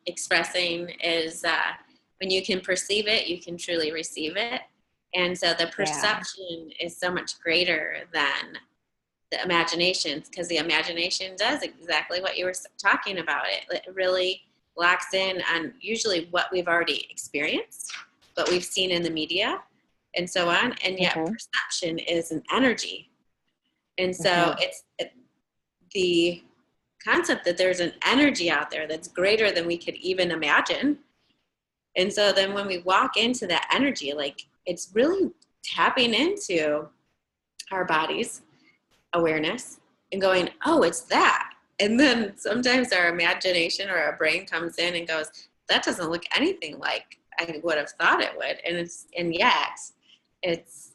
expressing, is when you can perceive it, you can truly receive it. And so the perception is so much greater than the imagination, because the imagination does exactly what you were talking about. It really locks in on usually what we've already experienced, what we've seen in the media, and so on. And yet perception is an energy. And so it's the concept that there's an energy out there that's greater than we could even imagine. And so then when we walk into that energy, like it's really tapping into our body's awareness and going, oh, it's that. And then sometimes our imagination or our brain comes in and goes, that doesn't look anything like I would have thought it would. And yet it's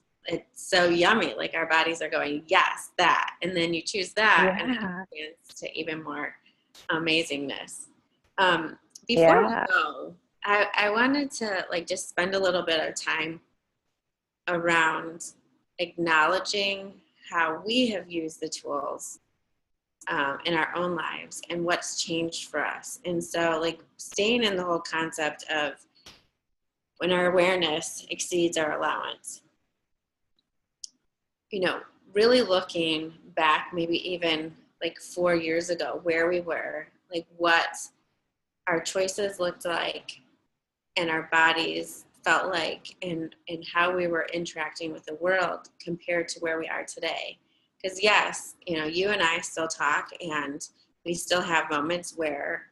so yummy. Like our bodies are going, yes, that. And then you choose that, and it adds to even more amazingness. Before we go, I wanted to like just spend a little bit of time around acknowledging how we have used the tools in our own lives and what's changed for us. And so like staying in the whole concept of when our awareness exceeds our allowance, you know, really looking back, maybe even like 4 years ago, where we were, like what our choices looked like and our bodies felt like, and how we were interacting with the world compared to where we are today. Because yes, you know, you and I still talk, and we still have moments where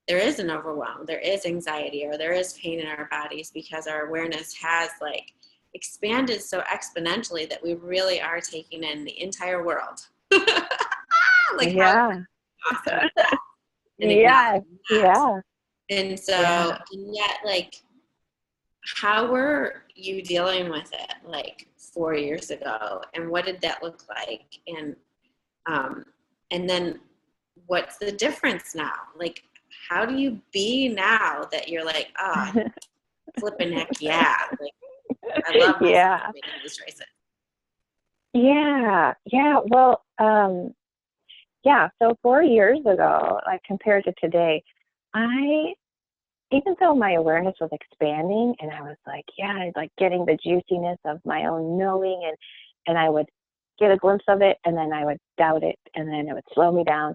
there is an overwhelm, there is anxiety, or there is pain in our bodies because our awareness has like expanded so exponentially that we really are taking in the entire world. Like how awesome is that? And and so and yet like how were you dealing with it like 4 years ago, and what did that look like, and then what's the difference now? Like how do you be now that you're like, oh, flipping heck yeah, like I love myself making these choices. Well, so 4 years ago, like compared to today, even though my awareness was expanding and I was like, like getting the juiciness of my own knowing, and I would get a glimpse of it and then I would doubt it and then it would slow me down.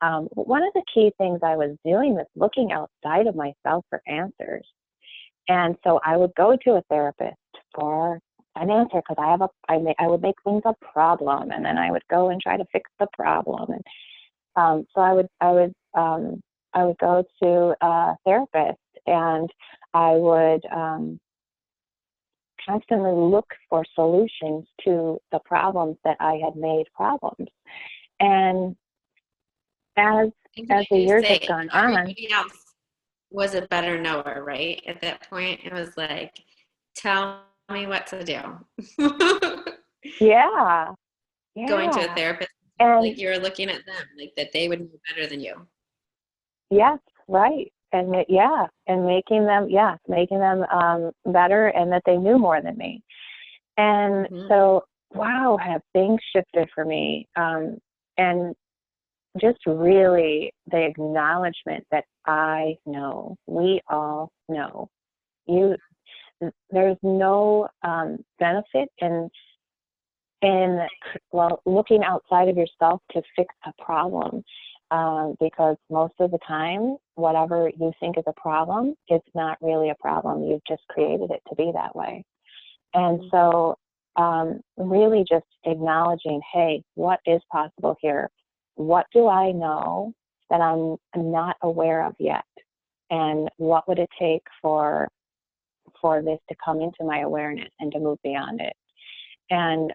One of the key things I was doing was looking outside of myself for answers. And so I would go to a therapist for an answer because I would make things a problem, and then I would go and try to fix the problem. And so I would go to a therapist, and I would constantly look for solutions to the problems that I had made problems. And as the years have gone on, everybody else was a better knower, right? At that point, it was like, tell me what to do. Going to a therapist, and like you're looking at them, like that they would know better than you. Yes, right. And making them better, and that they knew more than me. And so, wow, have things shifted for me. And just really the acknowledgement that I know, we all know, there's no benefit in looking outside of yourself to fix a problem, because most of the time, whatever you think is a problem, it's not really a problem. You've just created it to be that way. And so really just acknowledging, hey, what is possible here? What do I know that I'm not aware of yet? And what would it take for this to come into my awareness and to move beyond it? And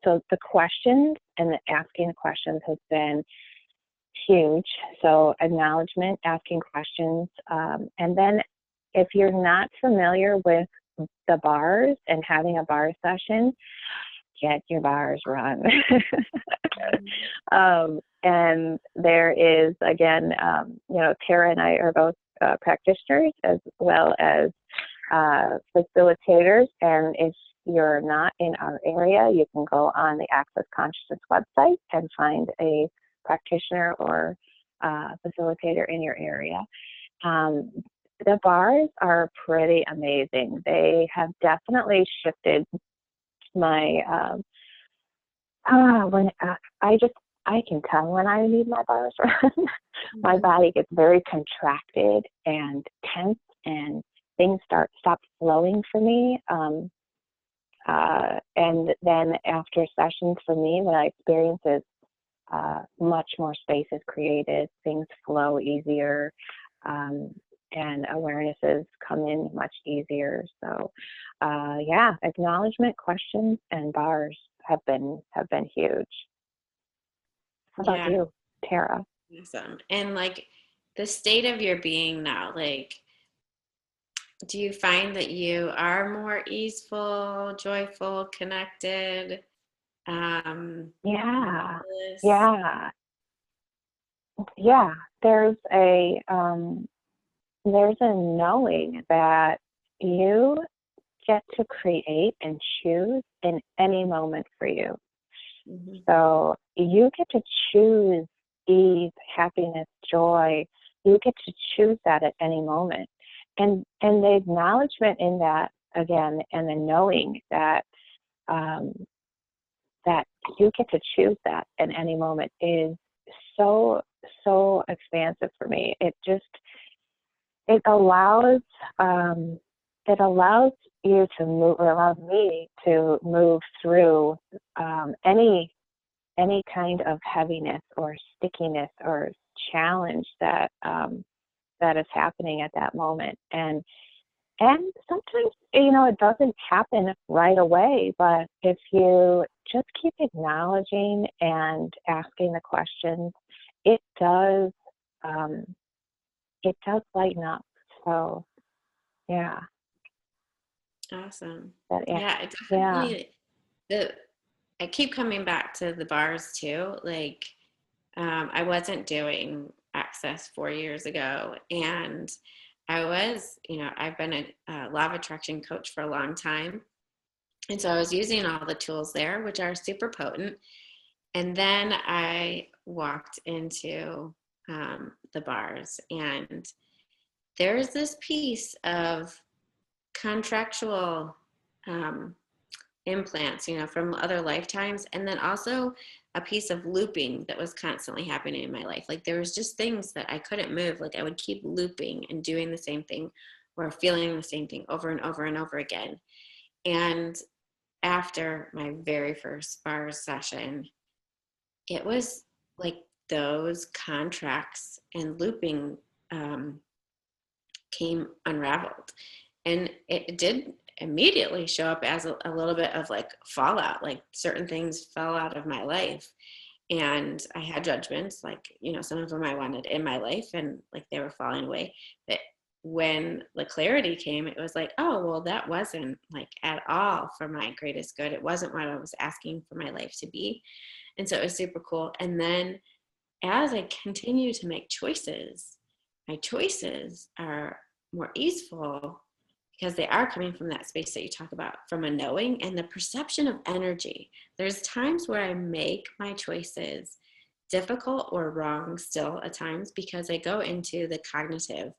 so the questions and the asking questions has been huge. So acknowledgement, asking questions, and then if you're not familiar with the bars and having a bar session, get your bars run. And there is, again, Tara and I are both practitioners as well as facilitators. And if you're not in our area, you can go on the Access Consciousness website and find a practitioner or facilitator in your area. The bars are pretty amazing. They have definitely shifted my I can tell when I need my bars run. My body gets very contracted and tense, and things stop flowing for me. And then after sessions for me, what I experience is much more space is created. Things flow easier. and awarenesses come in much easier. So, yeah, acknowledgement, questions, and bars have been huge. How about Yeah. you, Tara? Awesome. And like the state of your being now, like, do you find that you are more easeful, joyful, connected? Um, Yeah, this? yeah, yeah. There's a knowing that you get to create and choose in any moment for you. Mhm. So you get to choose ease, happiness, joy. You get to choose that at any moment. And the acknowledgement in that again, and the knowing that um, that you get to choose that at any moment is so expansive for me. It allows um, it allows you to move, or allows me to move through any kind of heaviness or stickiness or challenge that is happening at that moment. And sometimes, it doesn't happen right away, but if you just keep acknowledging and asking the questions, it does um, lighten up. So yeah, Awesome. that yeah, Yeah, it yeah, definitely the I keep coming back to the bars too. Like, I wasn't doing Access 4 years ago, and I've been a law of attraction coach for a long time. And so I was using all the tools there, which are super potent. And then I walked into the bars, and there's this piece of contractual um, implants, from other lifetimes, and then also a piece of looping that was constantly happening in my life. Like there was just things that I couldn't move. Like I would keep looping and doing the same thing or feeling the same thing over and over and over again. And after my very first bars session, it was like those contracts and looping um, came unraveled. And it did immediately show up as a little bit of like fallout, like certain things fell out of my life. And I had judgments, like, some of them I wanted in my life and like they were falling away. But when the clarity came, it was like, oh, well, that wasn't like at all for my greatest good. It wasn't what I was asking for my life to be. And so it was super cool. And then as I continue to make choices, my choices are more easeful because they are coming from that space that you talk about, from a knowing and the perception of energy. There's times where I make my choices difficult or wrong still at times because I go into the cognitive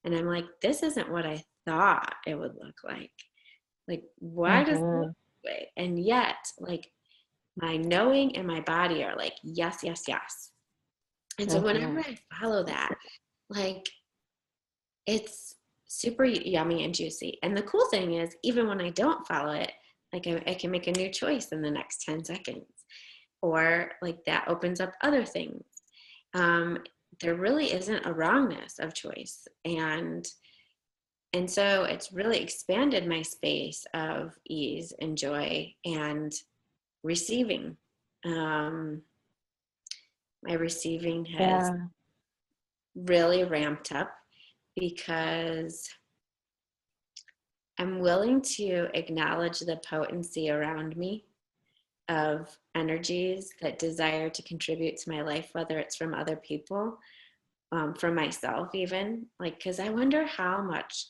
and I'm like, this isn't what I thought it would look like. Like, why does it look hmm this way? And yet, like, my knowing and my body are like, yes, yes, yes. And so whenever hmm I follow that, like it's super yummy and juicy. And the cool thing is, even when I don't follow it, like I can make a new choice in the next 10 seconds, or like that opens up other things. Um, there really isn't a wrongness of choice. And so it's really expanded my space of ease and joy and receiving. Um, my receiving has yeah, really ramped up because I'm willing to acknowledge the potency around me of energies that desire to contribute to my life, whether it's from other people, from myself, even. Like, because I wonder how much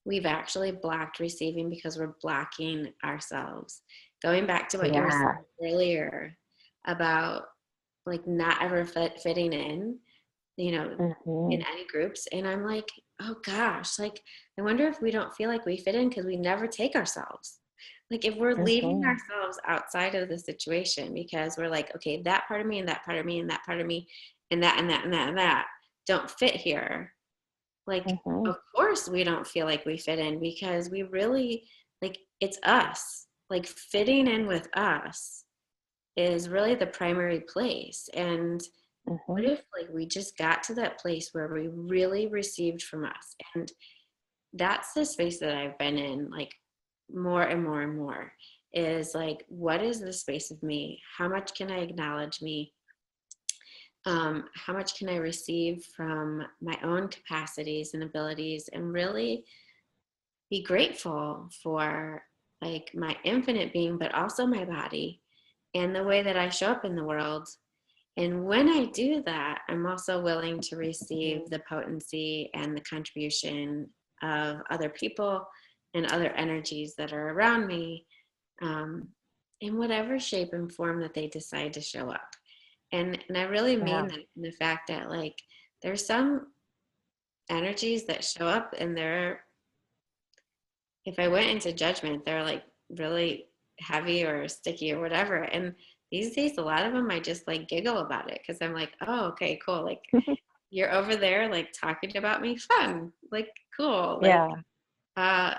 we've actually blocked receiving because we're blocking ourselves. Going back to what you were yeah, saying earlier about like not ever fitting in, in hmm any groups. And I'm like, oh gosh, like, I wonder if we don't feel like we fit in because we never take ourselves. Like, if we're leaving hmm ourselves outside of the situation because we're like, okay, that part of me and that part of me and that part of me and that and that and that and that don't fit here. Like, hmm of course we don't feel like we fit in because we really, like, it's us. Like, fitting in with us is really the primary place. And What Mm-hmm. if like we just got to that place where we really received from us? And that's the space that I've been in, like more and more and more, is like, what is the space of me? How much can I acknowledge me? How much can I receive from my own capacities and abilities, and really be grateful for like my infinite being, but also my body and the way that I show up in the world. And when I do that, I'm also willing to receive the potency and the contribution of other people and other energies that are around me, um, in whatever shape and form that they decide to show up. And I really Yeah. mean that in the fact that like there's some energies that show up and they're, if I went into judgment, they're like really heavy or sticky or whatever. And these days, a lot of them, I just like giggle about it because I'm like, oh, okay, cool. Like you're over there, like talking about me, fun, like cool, like, Yeah. uh,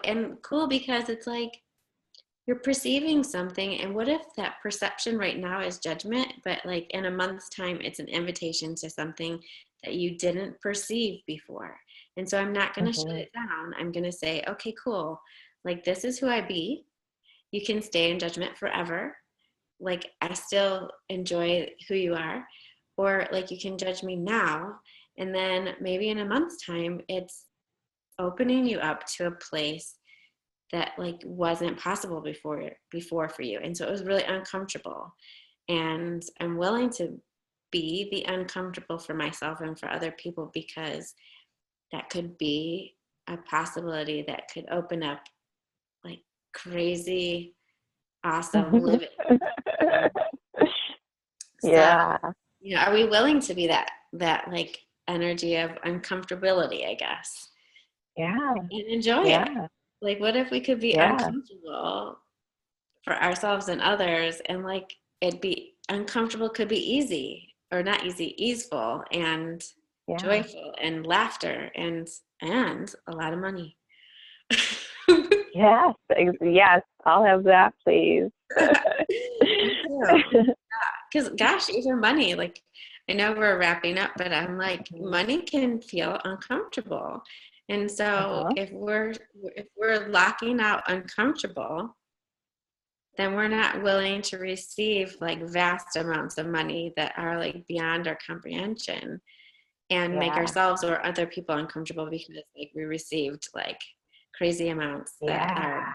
and cool because it's like you're perceiving something. And what if that perception right now is judgment, but like in a month's time, it's an invitation to something that you didn't perceive before? And so I'm not going to shut Mm-hmm. it down. I'm going to say, okay, cool. Like, this is who I be. You can stay in judgment forever. Like, I still enjoy who you are. Or like, you can judge me now. And then maybe in a month's time, it's opening you up to a place that like wasn't possible before for you. And so it was really uncomfortable, and I'm willing to be the uncomfortable for myself and for other people, because that could be a possibility that could open up like crazy awesome living. So, Yeah. are we willing to be that like energy of uncomfortability, I guess, Yeah. and enjoy it? Yeah. Like, what if we could be Yeah. uncomfortable for ourselves and others, and like it be uncomfortable could be easy, or not easy, easeful and Yeah. joyful and laughter and a lot of money. Yes. Yes. I'll have that, please. Me too. Because gosh, even money, like I know we're wrapping up, but I'm like, Mhm. money can feel uncomfortable. And so Uh-huh. if we're locking out uncomfortable, then we're not willing to receive like vast amounts of money that are like beyond our comprehension, and make Yeah. ourselves or other people uncomfortable because like we received like crazy amounts that are, Yeah.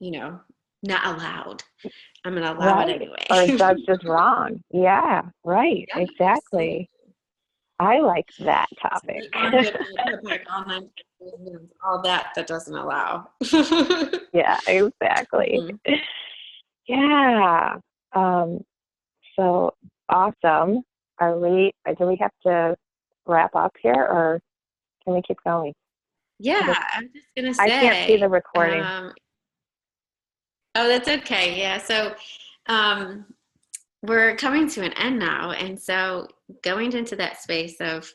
you know, not allowed. I'm going to allow it Right. anyway. Or judged as wrong. Yeah. Right. Yeah, absolutely. Exactly. I like that So topic. eat one good meal, put back all nine meals, all that doesn't allow. Yeah. Exactly. Mhm. Yeah. Um, so awesome. Do we have to wrap up here or can we keep going? I Yeah, just, I'm just going to I can't see the say, recording. oh, that's okay. Yeah. So, um, we're coming to an end now. And so going into that space of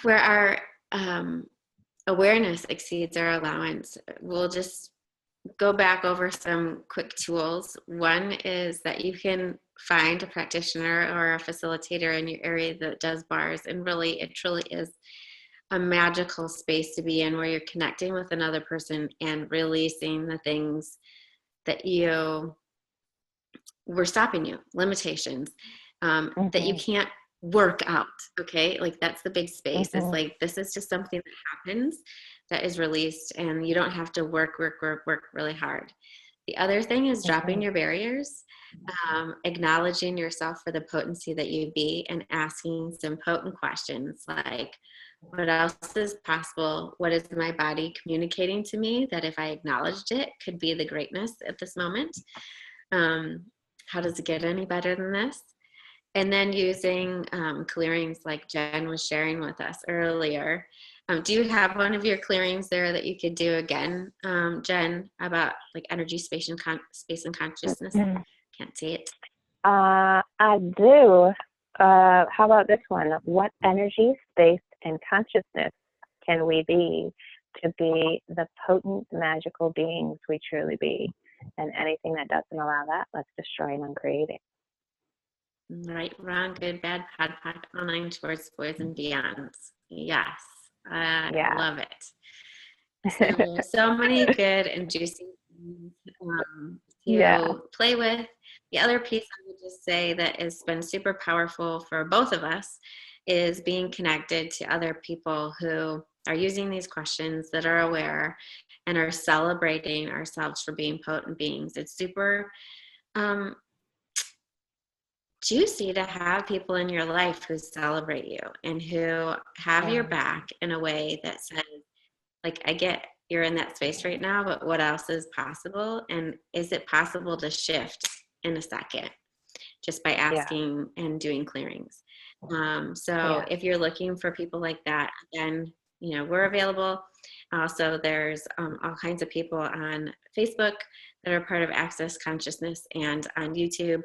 where our awareness exceeds our allowance, we'll just go back over some quick tools. One is that you can find a practitioner or a facilitator in your area that does bars. And really, it truly is a magical space to be in, where you're connecting with another person and releasing the things that you were stopping you, limitations, that you Mm-hmm. can't work out. Okay. Like that's the big space. It's Mm-hmm. like, this is just something that happens, that is released, and you don't have to work really hard. The other thing is dropping Mm-hmm. your barriers, acknowledging yourself for the potency that you be, and asking some potent questions like, what else is possible? What is my body communicating to me that if I acknowledged it could be the greatness at this moment? Um, how does it get any better than this? And then using clearings like Jen was sharing with us earlier. Do you have one of your clearings there that you could do again, Jen, about like energy, space and consciousness? Can't see it. I do. How about this one? What energy, space, and consciousness can we be to be the potent, magical beings we truly be? And anything that doesn't allow that, let's destroy and uncreate it. Right, wrong, good, bad, pod, pod, online, towards, boys, and beyonds. Yes, I Yeah. love it. So many good and juicy things Yeah. to play with. The other piece I would just say that has been super powerful for both of us is being connected to other people who are using these questions, that are aware and are celebrating ourselves for being potent beings. It's super um, juicy to have people in your life who celebrate you and who have your Yeah. back in a way that says, like, I get you're in that space right now, but what else is possible? And is it possible to shift in a second just by Yeah. asking and doing clearings? So Yeah. if you're looking for people like that, again, we're available. Also, there's all kinds of people on Facebook that are part of Access Consciousness, and on YouTube,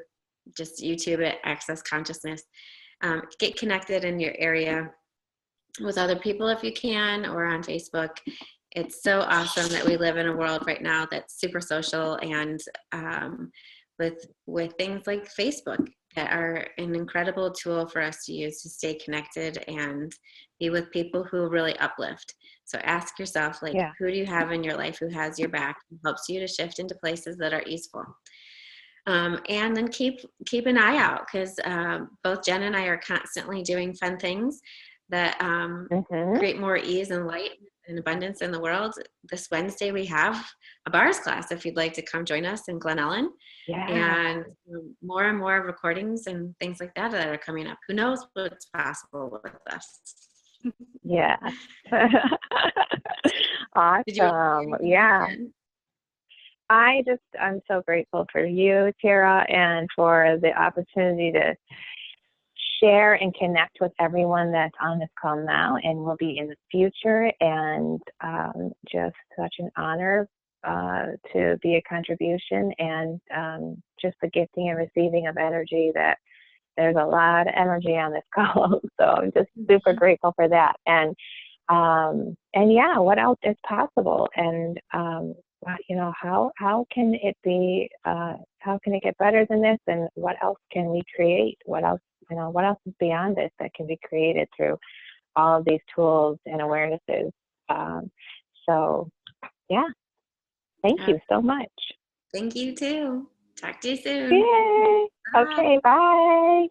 just YouTube it, Access Consciousness. Get connected in your area with other people if you can, or on Facebook. It's so awesome that we live in a world right now that's super social, and with things like Facebook that are an incredible tool for us to use to stay connected and be with people who really uplift. So ask yourself, like, Yeah. who do you have in your life who has your back and helps you to shift into places that are easeful? And then keep an eye out, because both Jen and I are constantly doing fun things that Mhm. create more ease and light and abundance in the world. This Wednesday we have a bars class if you'd like to come join us in Glen Ellen, Yeah. and more and more recordings and things like that that are coming up. Who knows what's possible with us? Yeah. Did you want to say Awesome. anything, Yeah. Jen? I'm so grateful for you, Tara, and for the opportunity to share and connect with everyone that's on this call now and will be in the future. And just such an honor to be a contribution, and just the gifting and receiving of energy. That there's a lot of energy on this call, so I'm just super Mhm. grateful for that. And yeah, what else is possible? And how can it be? How can it get better than this? And what else can we create? What else is beyond this that can be created through all of these tools and awarenesses? Um, so yeah, thank you so much. Thank you too. Talk to you soon. Yay! Bye. Okay, bye.